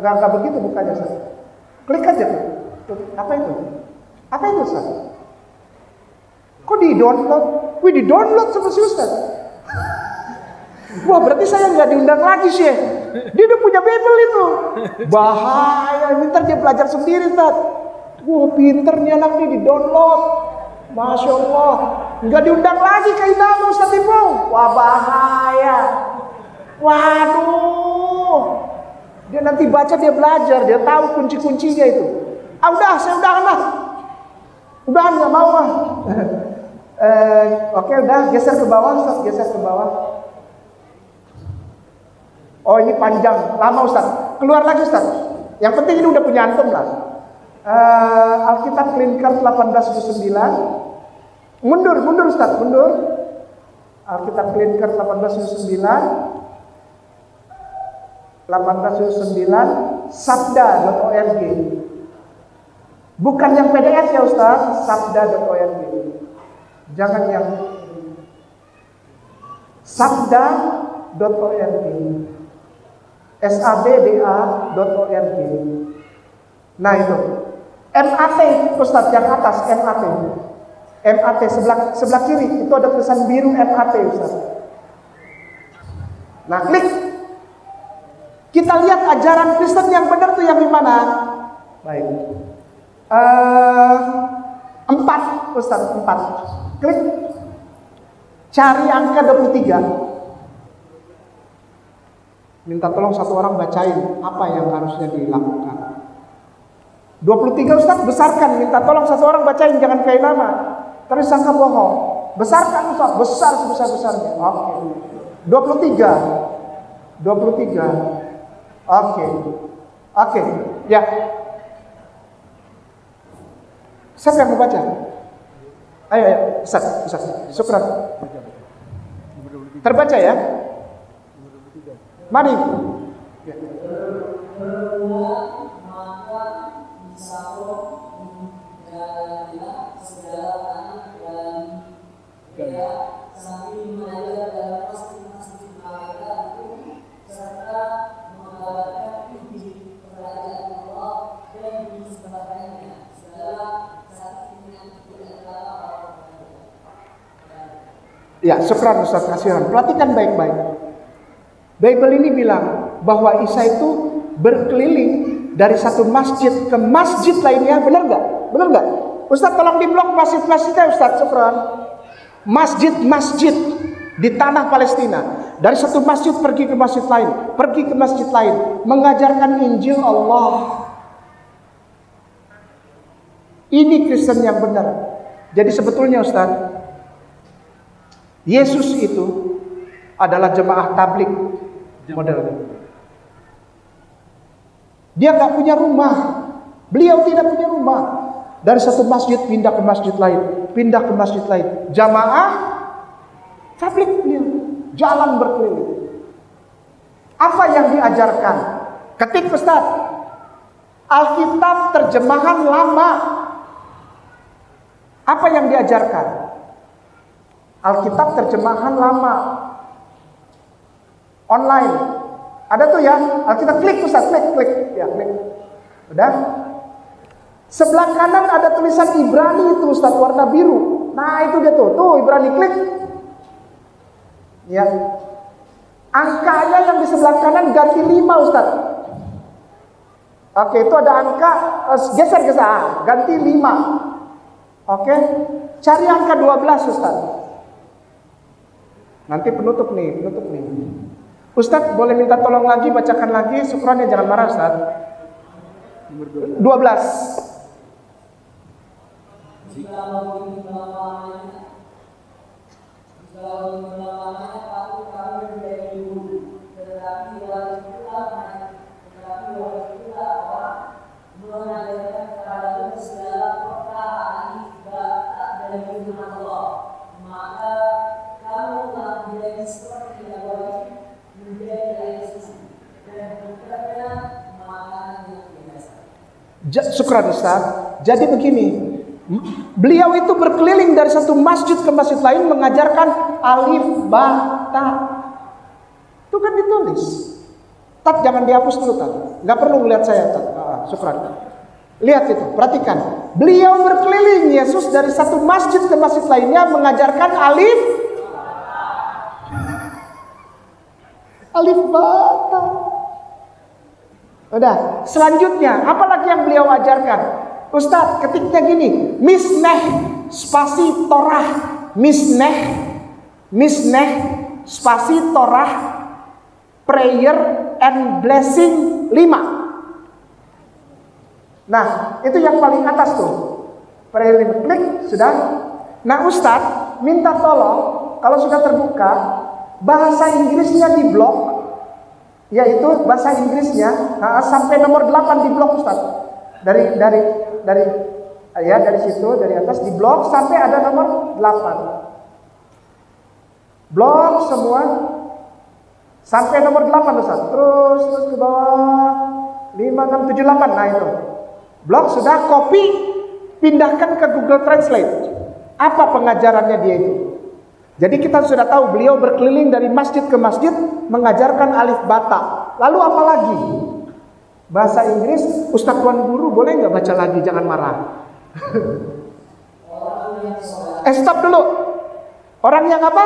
enggak begitu bukannya Ustaz. Klik aja tuh. Apa itu Ustaz? Kok di-download? Wih, di-download sama si Ustaz. Wah, berarti saya nggak diundang lagi sih. Dia udah punya Bible itu. Bahaya, ntar dia belajar sendiri, Ustaz. Wah, pinter nih anak nih, di-download. Masya Allah. Nggak diundang lagi ke Inamu, Ustaz Ibu. Wah, bahaya. Waduh. Dia nanti baca, dia belajar, dia tahu kunci-kuncinya itu. Saya udahan lah. Udahan, nggak mau lah. Oke, udah, geser ke bawah, Ustaz, geser ke bawah. Oh, ini panjang, lama Ustaz. Keluar lagi Ustaz. Yang penting ini udah punya antum lah. Alkitab clean cut 1879. Mundur Ustaz, mundur. Alkitab clean cut 1879 sabda.org. Bukan yang PDF ya Ustaz, sabda.org. Jangan yang sabda.org. sabda.org. Nah itu MAT, Ustaz, yang atas MAT. MAT sebelah kiri itu ada tulisan biru MAT, Ustaz. Nah, klik. Kita lihat ajaran Kristen yang benar tuh yang gimana? Baik. 4, Ustaz, 4. Klik. Cari angka 23. Minta tolong satu orang bacain apa yang harusnya dilakukan. 23, Ustaz, besarkan. Minta tolong satu orang bacain, jangan kayak nama. Terus sangka bohong. Besarkan, Ustaz, besar sebesar-besarnya. Oke. 23. Oke. Ya. Siapa yang mau baca? Ayo, Ustaz. Syukran. Terbaca ya? Mari. Ya. Ya, syukran Ustaz, kasihan. Perhatikan baik-baik. Bible ini bilang bahwa Isa itu berkeliling dari satu masjid ke masjid lainnya. Benar nggak? Ustaz, tolong diblok masjid-masjidnya, Ustaz. Syukran. Masjid-masjid di tanah Palestina. Dari satu masjid pergi ke masjid lain, mengajarkan Injil Allah. Ini Kristen yang benar. Jadi sebetulnya, Ustaz, Yesus itu adalah jemaah tablik model. Dia nggak punya rumah. Beliau tidak punya rumah. Dari satu masjid pindah ke masjid lain. Jamaah tablik beliau. Jalan berkeliling. Apa yang diajarkan? Ketik, Ustaz. Alkitab terjemahan lama. Apa yang diajarkan? Alkitab terjemahan lama. Online. Ada tuh ya, Alkitab, klik Ustaz, klik. Ya, klik. Udah? Sebelah kanan ada tulisan Ibrani itu, Ustaz, warna biru. Nah, itu dia tuh Ibrani, klik. Ya. Angkanya yang di sebelah kanan ganti 5, Ustaz. Oke, itu ada angka geser, ganti 5. Oke. Cari angka 12, Ustaz. Nanti penutup nih. Ustaz, boleh minta tolong lagi, bacakan lagi. Syukrannya, jangan marah, Ustaz. 12. Syukran, Ustaz. Jadi begini, beliau itu berkeliling dari satu masjid ke masjid lain mengajarkan alif ba ta. Itu kan ditulis. Tat, jangan dihapus dulu, Tat. Nggak perlu melihat saya, Tat. Syukran. Lihat itu, perhatikan. Beliau berkeliling, Yesus, dari satu masjid ke masjid lainnya mengajarkan alif ba ta. Udah, selanjutnya apalagi yang beliau ajarkan? Ustadz, ketiknya gini, misneh spasi torah, misneh spasi torah, prayer and blessing 5. Nah, itu yang paling atas tuh, prayer 5, klik, sudah. Nah, Ustadz minta tolong kalau sudah terbuka bahasa Inggrisnya di blok, yaitu bahasa Inggrisnya sampai nomor 8 di blok, Ustaz. Dari situ, dari atas di blok sampai ada nomor 8. Blok semua sampai nomor 8, Ustaz. Terus ke bawah 5, 6, 7, 8. Nah, itu. Blok sudah, copy, pindahkan ke Google Translate. Apa pengajarannya dia itu? Jadi kita sudah tahu beliau berkeliling dari masjid ke masjid mengajarkan alif bata. Lalu apa lagi? Bahasa Inggris, Ustadz Tuan Guru boleh nggak baca lagi? Jangan marah. Stop dulu. Orang yang apa?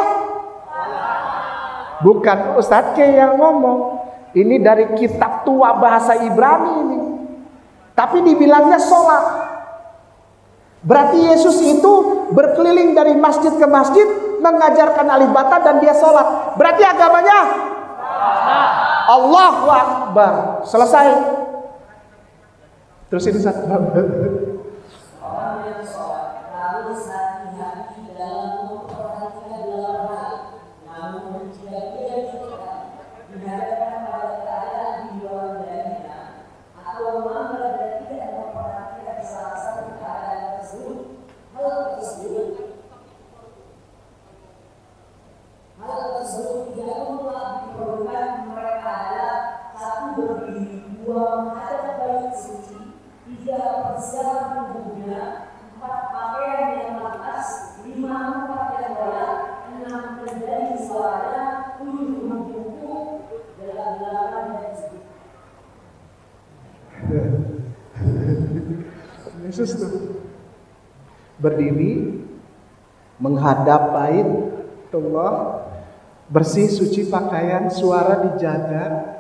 Bukan Ustadz K yang ngomong. Ini dari kitab tua bahasa Ibrani ini. Tapi dibilangnya sholat. Berarti Yesus itu berkeliling dari masjid ke masjid, mengajarkan alif bata dan dia sholat. Berarti agamanya Allahu Akbar. Selesai. Terus ini satu. Orang yang sholat harus hati-hati dalam memperhatikan dalam hal, namun jika dia dihadapkan pada keadaan di luar darinya, atau melanggar dan tidak memperhatikan salah satu keadaan tersebut, hal tersebut tidak mutlak diperlukan. Mereka adalah: 1. Berdiri, 2. Menghadap bait suci, 3. Persiapan tubuhnya, 4. Pakaian yang pantas, 5. Tempat yang layak, 6. Menjadi suaranya, 7. Menghukum, 8 dan 9. Yesus tuh berdiri menghadap bait Allah, bersih suci pakaian, suara dijaga,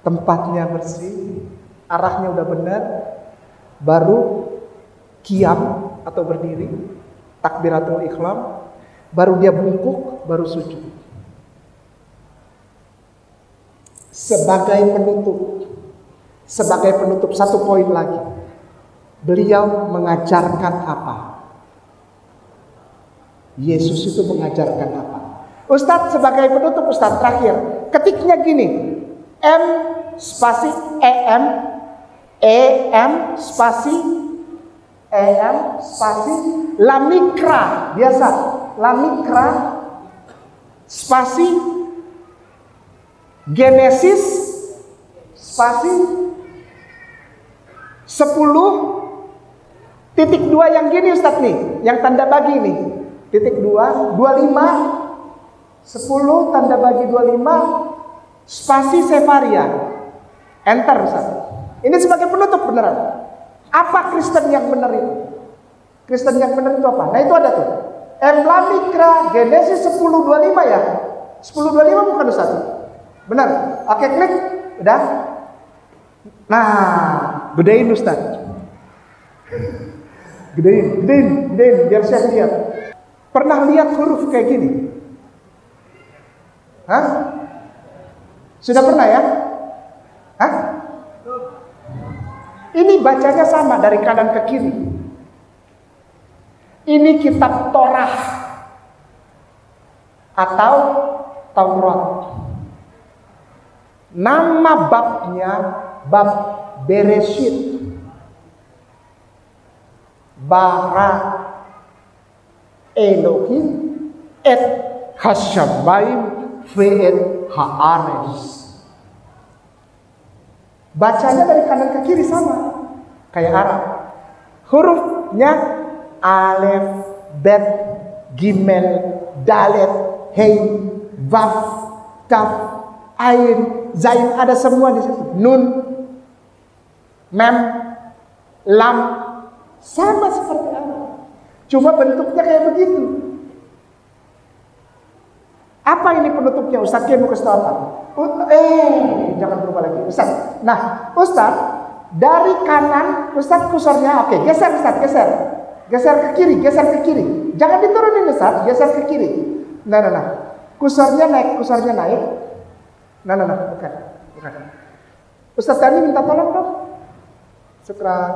tempatnya bersih, arahnya udah benar, baru qiyam atau berdiri, takbiratul ikhram, baru dia bungkuk, baru sujud. Sebagai penutup satu poin lagi. Beliau mengajarkan apa? Yesus itu mengajarkan apa? Ustadz sebagai penutup, Ustadz terakhir, ketiknya gini, M spasi EM spasi lamikra, biasa lamikra spasi Genesis spasi 10.2 yang gini Ustadz nih, yang tanda bagi nih, titik 2, 25, 10 tanda bagi 25 spasi Sefaria, enter Ustadz. Ini sebagai penutup beneran. Apa Kristen yang benar itu? Kristen yang benar itu apa? Nah itu ada tuh, Emlamikra Genesis 10.25 ya, 10.25 bukan Ustadz? Benar? Oke, klik, udah. Nah, gedein Ustadz. Gedein, biar saya lihat. Pernah lihat huruf kayak gini? Hah? Sudah pernah ya? Hah? Ini bacanya sama dari kanan ke kiri. Ini kitab Torah atau Taurat. Nama babnya bab Bereshit. Bara Elohim et Hashamayim ve'et haaretz. Bacanya dari kanan ke kiri sama, kayak Arab. Hurufnya Alef, Bet, Gimel, Dalet, Hei, Waf, Kaf, Ain, Zain, ada semua di situ. Nun, Mem, Lam, sama seperti Arab. Cuma bentuknya kayak begitu. Apa ini penutupnya? Ustaz mau kasih tahu apa? Jangan berubah lagi Ustaz. Nah Ustaz, dari kanan Ustaz kursornya oke, geser Ustaz, geser ke kiri, jangan diturunin Ustaz, geser ke kiri. Nah kursornya naik. Nah bukan Ustaz Dani minta tolong dong. Syukran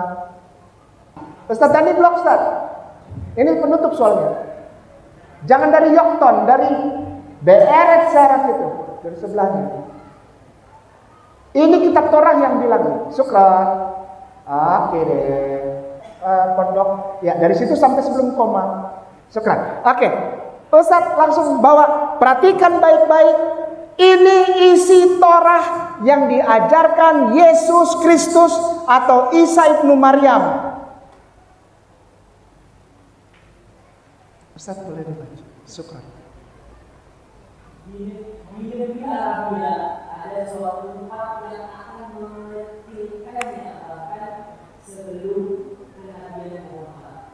Ustaz Dani blok Ustaz. Ini penutup soalnya. Jangan dari Yokton, dari Be'eret Seraf itu, dari sebelahnya. Ini kitab Torah yang bilang, syukran. Oke deh. Pondok, ya dari situ sampai sebelum koma. Syukran. Oke. Ustaz langsung bawa, perhatikan baik-baik. Ini isi Torah yang diajarkan Yesus Kristus atau Isa ibnu Maryam. Ustaz boleh dibaca. Syukran. Di negeri Arabia ada suatu tempat yang akan dikucilkannya bahkan sebelum kenabian Muhammad.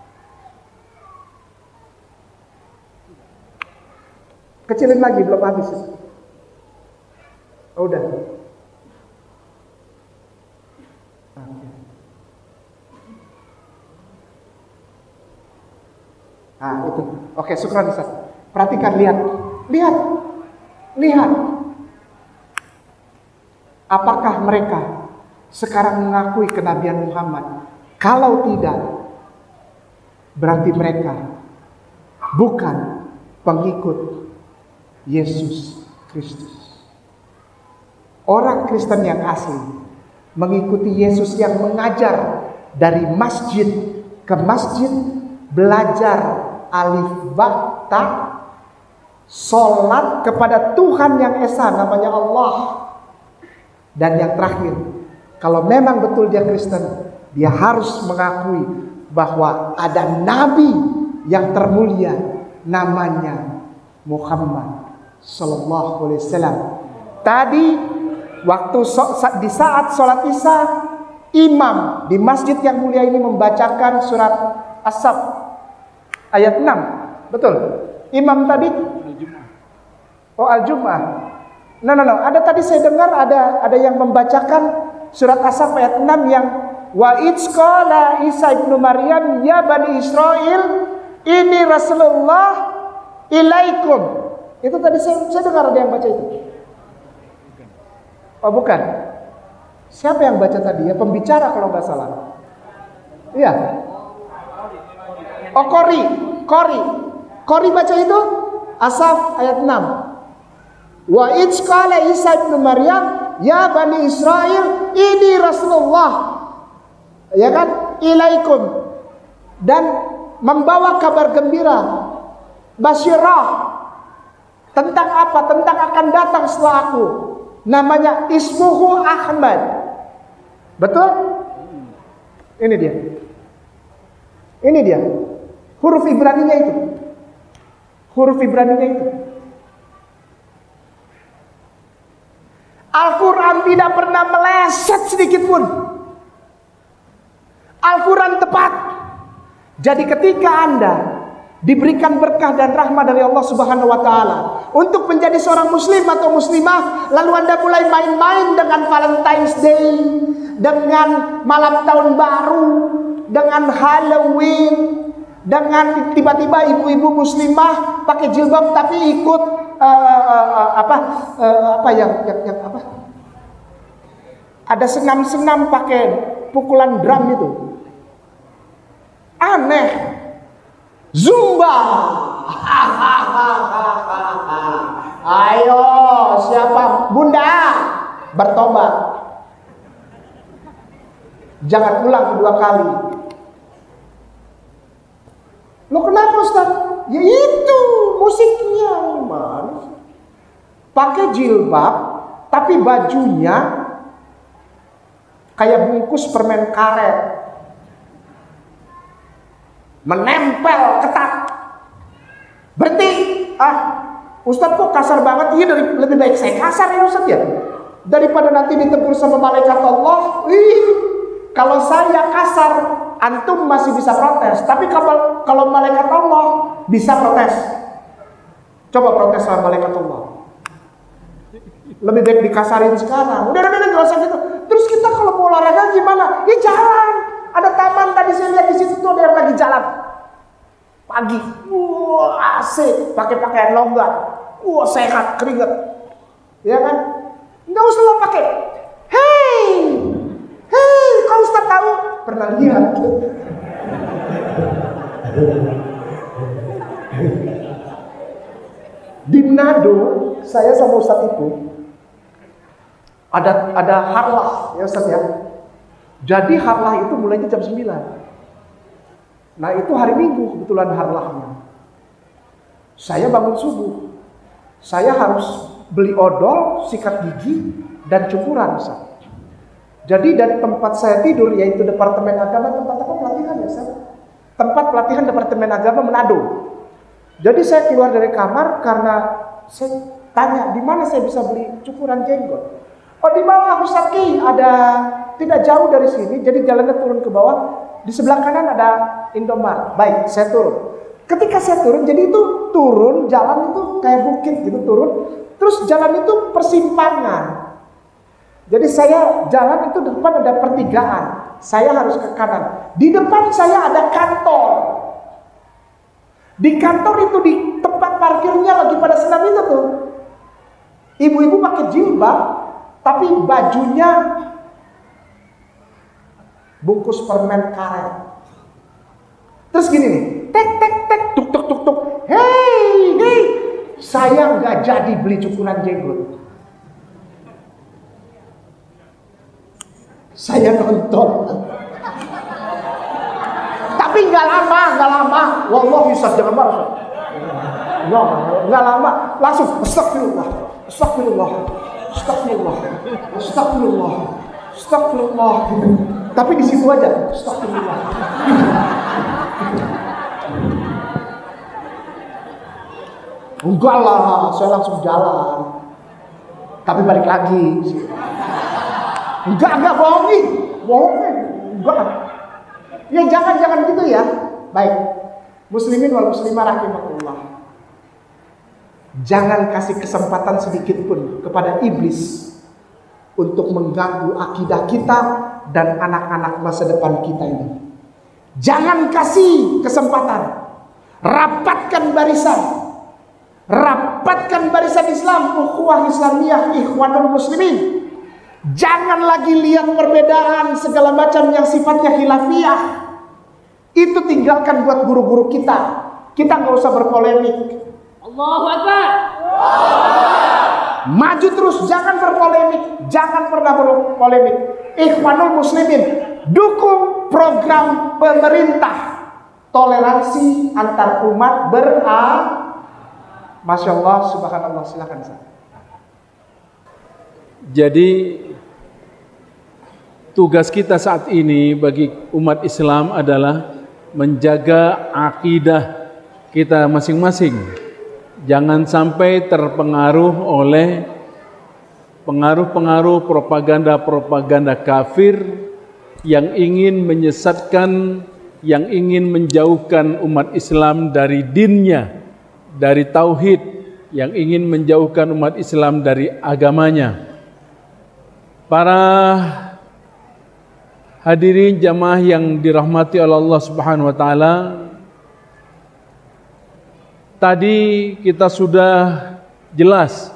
Kecilin lagi, belum habis. Oh, udah. Nah, itu. Oke, syukran Ustaz. Perhatikan, lihat. Apakah mereka sekarang mengakui kenabian Muhammad? Kalau tidak, berarti mereka bukan pengikut Yesus Kristus. Orang Kristen yang asli mengikuti Yesus yang mengajar dari masjid ke masjid, belajar alif ba ta, sholat kepada Tuhan yang esa namanya Allah. Dan yang terakhir, kalau memang betul dia Kristen, dia harus mengakui bahwa ada nabi yang termulia namanya Muhammad sallallahu alaihi wasallam. Tadi waktu di saat sholat Isya, imam di masjid yang mulia ini membacakan surat As-Saf ayat 6. Betul? Imam tadi? Oh, Al-Jum'ah. No. Ada tadi saya dengar ada yang membacakan surat As-Saf ayat 6 yang wa idz qala Isa ibnu Maryam ya bani Israil ini Rasulullah ilaikum. Itu tadi saya dengar ada yang baca itu. Oh, bukan. Siapa yang baca tadi? Ya pembicara kalau nggak salah. Iya. Oh, Qori baca itu As-Saf ayat 6. Wa idz qala Isa ibnu Maryam ya bani Israil ini Rasulullah, ya kan, ilaikum, dan membawa kabar gembira, basyirah, tentang apa? Tentang akan datang setelah aku, namanya ismuhu Ahmad. Betul? Ini dia huruf Ibraninya itu. Al-Quran tidak pernah meleset sedikit pun. Al-Quran tepat. Jadi ketika Anda diberikan berkah dan rahmat dari Allah Subhanahu wa taala untuk menjadi seorang muslim atau muslimah, lalu Anda mulai main-main dengan Valentine's Day, dengan malam tahun baru, dengan Halloween, dengan tiba-tiba ibu-ibu muslimah pakai jilbab tapi ikut ada senam-senam pakai pukulan drum itu. Aneh. Zumba. Ayo, siapa? Bunda, bertobat. Jangan ulang kedua kali. Lo kenapa Ustaz? Ya itu musiknya gimana? Pakai jilbab tapi bajunya kayak bungkus permen karet, menempel ketat. Berarti Ustaz kok kasar banget? Iya, lebih baik saya kasar ya Ustaz ya, daripada nanti ditegur sama malaikat Allah. Kalau saya kasar, antum masih bisa protes, tapi kalau malaikat Allah bisa protes. Coba protes sama malaikat Allah. Lebih baik dikasarin sekarang. Udah gak usah gitu. Terus kita kalau mau olahraga gimana? Ya jalan. Ada taman tadi saya lihat di situ tuh ada yang lagi jalan. Pagi, AC, pakai pakaian longgar, sehat, keringet, ya kan? Nggak usah lo pakai. Hey, kau Ustaz tahu? Pernah lihat? Di Manado, saya sama Ustaz itu ada harlah, ya Ustaz ya. Jadi harlah itu mulainya jam 9. Nah itu hari Minggu kebetulan harlahnya. Saya bangun subuh. Saya harus beli odol, sikat gigi, dan cukuran. Jadi dari tempat saya tidur, yaitu Departemen Agama, tempat apa pelatihan ya Ustaz? Tempat pelatihan Departemen Agama Manado. Jadi saya keluar dari kamar karena saya tanya di mana saya bisa beli cukuran jenggot. Oh di bawah Ustaz Ki ada tidak jauh dari sini, jadi jalannya turun ke bawah. Di sebelah kanan ada Indomaret. Baik, saya turun. Ketika saya turun, jadi itu turun, jalan itu kayak bukit gitu turun. Terus jalan itu persimpangan. Jadi saya jalan itu depan ada pertigaan. Saya harus ke kanan. Di depan saya ada kantor. Di kantor itu di tempat parkirnya lagi pada senam itu tuh. Ibu-ibu pakai jilbab, tapi bajunya bungkus permen karet. Terus gini nih, tek tek tek, tuk tuk tuk tuk. Hei, hei, saya nggak jadi beli cukuran jenggot. Saya nonton. Tapi nggak lama. Wallahi Ustaz, jangan marah. Nggak lama, langsung astagfirullah. Tapi di situ aja, astagfirullah. Enggak lah, saya langsung jalan. Tapi balik lagi. Enggak bohongin. Enggak. Ya jangan gitu ya. Baik. Muslimin wal muslimah rahimakumullah. Jangan kasih kesempatan sedikit pun kepada iblis untuk mengganggu akidah kita dan anak-anak masa depan kita ini. Jangan kasih kesempatan. Rapatkan barisan Islam, ukhuwah Islamiyah, ikhwanul muslimin. Jangan lagi lihat perbedaan segala macam yang sifatnya khilafiyah. Itu tinggalkan buat guru-guru kita. Kita nggak usah berpolemik. Allahu Akbar. Maju terus, jangan berpolemik, jangan pernah berpolemik. Ikhwanul muslimin, dukung program pemerintah toleransi antar umat Masya Allah, subhanallah, silakan. Jadi tugas kita saat ini bagi umat Islam adalah menjaga akidah kita masing-masing. Jangan sampai terpengaruh oleh pengaruh-pengaruh propaganda kafir yang ingin menyesatkan, yang ingin menjauhkan umat Islam dari dinnya, dari tauhid, yang ingin menjauhkan umat Islam dari agamanya. Para hadirin jamaah yang dirahmati oleh Allah Subhanahu wa taala, tadi kita sudah jelas.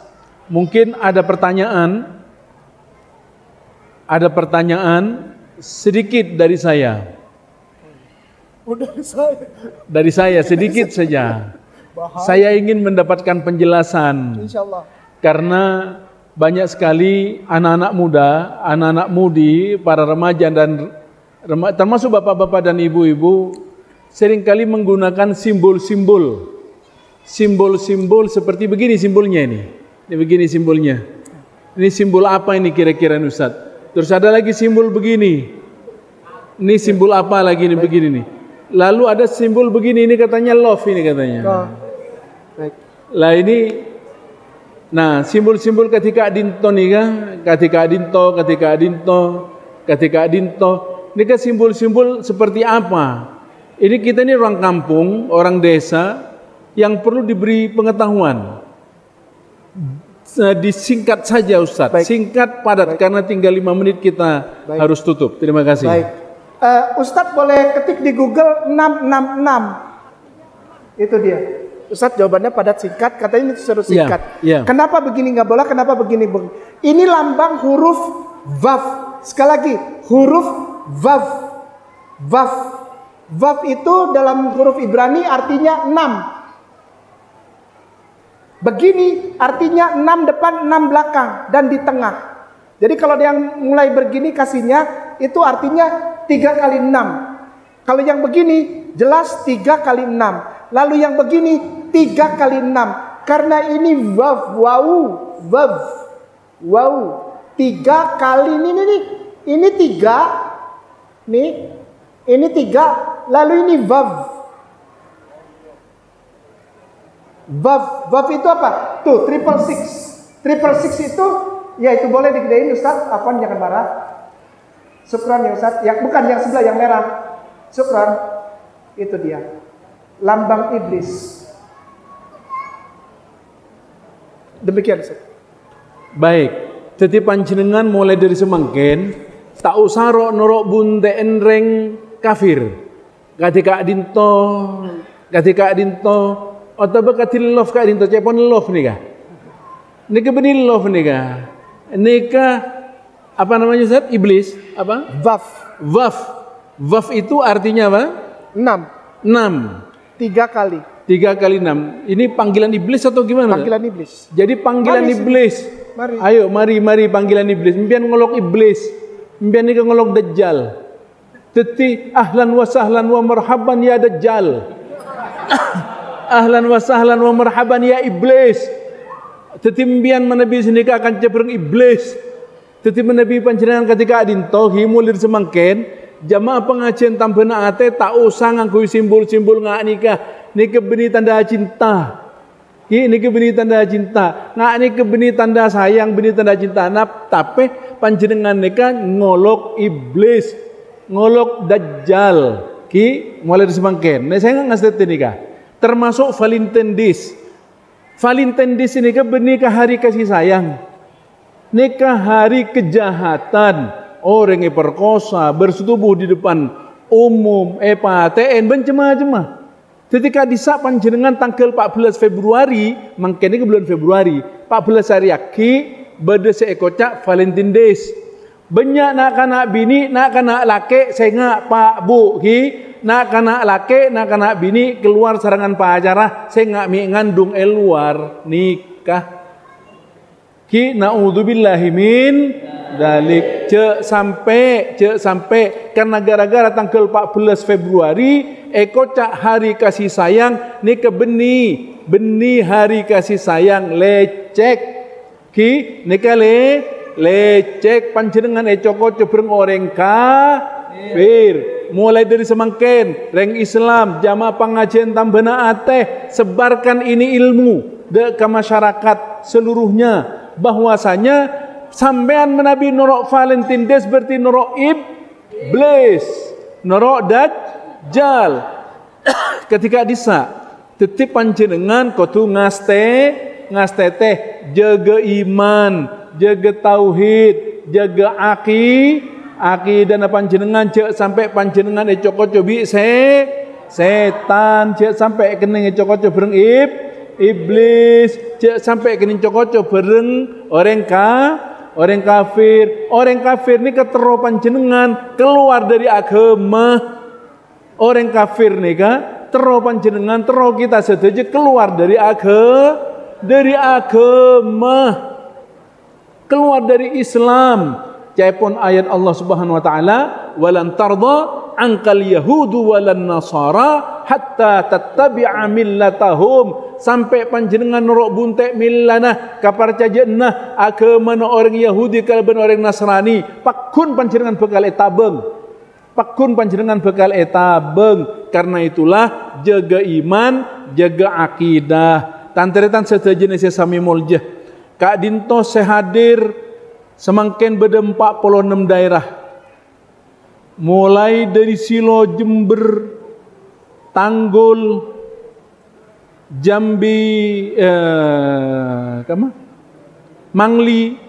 Mungkin ada pertanyaan sedikit dari saya. Dari saya sedikit saja. Saya ingin mendapatkan penjelasan. Insyaallah. Karena banyak sekali anak-anak muda, anak-anak mudi, para remaja dan termasuk bapak-bapak dan ibu-ibu seringkali menggunakan simbol-simbol seperti begini simbolnya ini. Ini begini simbolnya. Ini simbol apa ini kira-kira Ustaz? Terus ada lagi simbol begini. Ini simbol apa lagi ini begini nih. Lalu ada simbol begini, ini katanya love ini katanya. Baik. Lah ini, nah simbol-simbol ketika adinto nih kan, ketika adinto, ini kan simbol-simbol seperti apa? Ini kita ini orang kampung, orang desa yang perlu diberi pengetahuan. Disingkat saja Ustaz. Baik. Singkat padat. Baik. Karena tinggal 5 menit kita harus tutup. Terima kasih. Baik. Ustadz boleh ketik di Google 666. Itu dia. Ustadz jawabannya padat singkat, katanya ini suruh singkat. Ya. Kenapa begini nggak boleh? Kenapa begini? Ini lambang huruf Vav. Sekali lagi, huruf Vav. Vav. Vav itu dalam huruf Ibrani artinya 6. Begini artinya 6 depan, 6 belakang dan di tengah. Jadi kalau yang mulai begini kasihnya itu artinya 3 kali 6. Kalau yang begini jelas 3 kali 6. Lalu yang begini 3 kali 6. Karena ini vav, vav, 3 kali ini 3. Nih, ini 3. Lalu ini vav. Vav itu apa? Tuh, 666. 666 itu, ya itu boleh digedein Ustaz. Apaan, jangan marah. Sukran ya Ustaz, yang bukan yang sebelah yang merah. Sukran, itu dia. Lambang iblis. Demikian Ustaz. Baik, jadi panjenengan mulai dari semangkin tak usah norok bunte enreng kafir. Ketika dinto atau bakatil love kak dinto cepon love nih kah? Nika benih love nih kah? Nika apa namanya Ustaz? Iblis apa? Waf itu artinya apa? 6. 3 kali. 3 kali 6. Ini panggilan iblis atau gimana? Panggilan iblis. Jadi panggilan iblis. Mari. Ayo mari panggilan iblis. Mbian ngolok iblis. Mbian nika ngolok dajjal. Teti ahlan wa sahlan wa marhaban ya dajjal. Ahlan wa sahlan wa marhaban ya iblis. Teti mbian menabi senika akan cebreng iblis. Teti menabi panjenengan ketika adinto himulir semangken jamaah pengajian tambena ate tak usah nganggo simbol-simbol ngak nika benih tanda cinta. Niki benih tanda cinta. Ngak niki benih tanda sayang, benih tanda cinta. Tapi panjenengan nika ngolok iblis, ngolok dajjal. Mulai disemangken. Nah saya ngasih nika. Termasuk Valentine Days. Valentine Days ini benih ke hari kasih sayang. Nika hari kejahatan. Orang yang perkosa, bersetubuh di depan umum, PATN, bencema-cema. Ketika disak panjenengan tanggal 14 Februari, mangkene ke bulan Februari, 14 hari aki, bade seekocak Valentine Days. Banyak nak kanak bini, nak kanak laki, saya ngak Pak Bu, nak kanak laki, nak kanak bini keluar serangan pacarah, saya ngak mi ngandung luar nikah. Naudzubillahi min dalik. Cek sampai karena gara-gara tanggal 14 Februari ekocak hari kasih sayang nika benih hari kasih sayang lecek nika lecek panjenengan ecoko cebreng orang kafir. Mulai dari semangken reng Islam jamaah pengajian tambena ateh sebarkan ini ilmu ke masyarakat seluruhnya bahwasanya sampean menabi norok Valentine Days berarti norok iblis, norok dajjal. Ketika disa tetip panjenengan kudu ngaste teh jaga iman, jaga tauhid, jaga akidah panjenengan cek sampai panjenengan ecoko cobi setan cek sampai kening ecoko cobreng iblis cek sampai kening coko bareng orang kafir ini ketero panjenengan keluar dari agama. Orang kafir nih tero panjenengan tero kita sedaja keluar dari agama, keluar dari Islam. Cepon ayat Allah Subhanahu wa taala, "Walan tarda ankal yahudu walan nasara hatta tattabi'a millatahum." Sampai panjenengan norok buntek millana kaparcajenah agama orang Yahudi kalaban orang Nasrani, pakun panjenengan bekal etabeng. Karena itulah jaga iman, jaga akidah. Tanteretan sedajenis sami moljah. Kak Dinto sehadir semangken beda 46 daerah. Mulai dari Silo, Jember, Tanggul, Jambi, Mangli,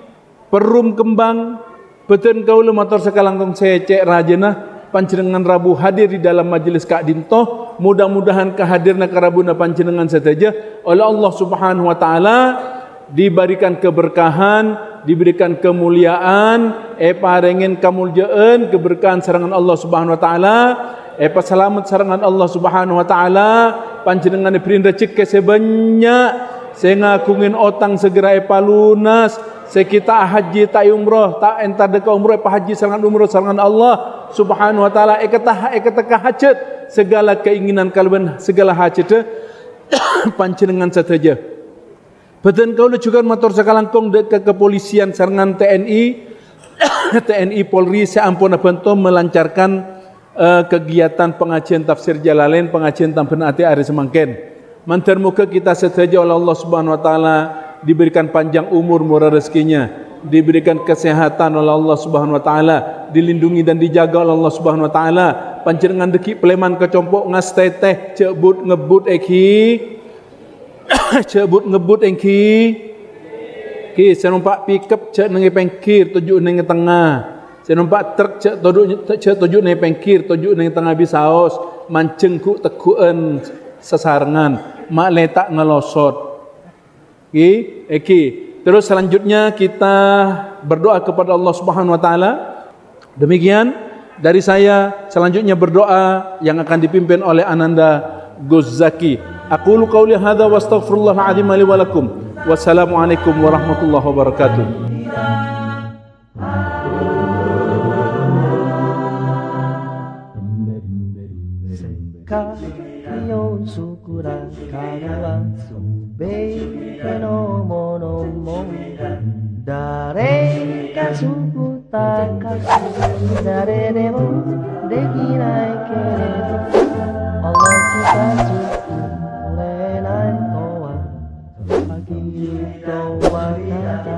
Perum Kembang, beten kaula motor sekalangkong secek rajana panjenengan Rabu hadir di dalam majelis Kak Dinto. Mudah-mudahan kehadirna karabuna panjenengan saja oleh Allah Subhanahu wa taala diberikan keberkahan, diberikan kemuliaan, parengen kamuljaan, keberkahan serangan Allah Subhanahu wa taala, selamat serangan Allah Subhanahu wa taala, panjenengan diberi rezeki sebanyak, saya ngakungin otang segera lunas, sekita haji tak umroh, tak entar deka umroh haji serangan umroh serangan Allah Subhanahu wa taala, ekataka hajat segala keinginan kalban segala hajat panjenengan saja. Beten kau juga motor sekalangkong ke kepolisian serangan TNI Polri seampun bantu melancarkan kegiatan pengajian tafsir Jalalain, pengajian tambena ati hari semangken. Mantar muka kita saja oleh Allah Subhanahu wa taala diberikan panjang umur murah rezekinya, diberikan kesehatan oleh Allah Subhanahu wa taala, dilindungi dan dijaga oleh Allah Subhanahu wa taala. Panjenengan deki pleman kecompok ngas teteh cebut ngebut eki cebut ngebut eki ki senumpak pickup cek nengi pengkir tujuh nengi tengah, senumpak truk cek tujuh nengi pengkir tujuh nengi tengah bisaos mancengku tekuen sesarengan mak letak ngelosot ki eki. Terus selanjutnya kita berdoa kepada Allah Subhanahu wa taala. Demikian dari saya, selanjutnya berdoa yang akan dipimpin oleh Ananda Gozaki. Aqulu qauli hadza wa astaghfirullahal azim li wa lakum. Wassalamualaikum warahmatullahi wabarakatuh. Kayo sukura kagawa subei no mono mo dare ka sukuta ka dare demo dekinai keredo Allah kita suku renai toa pagi toa kata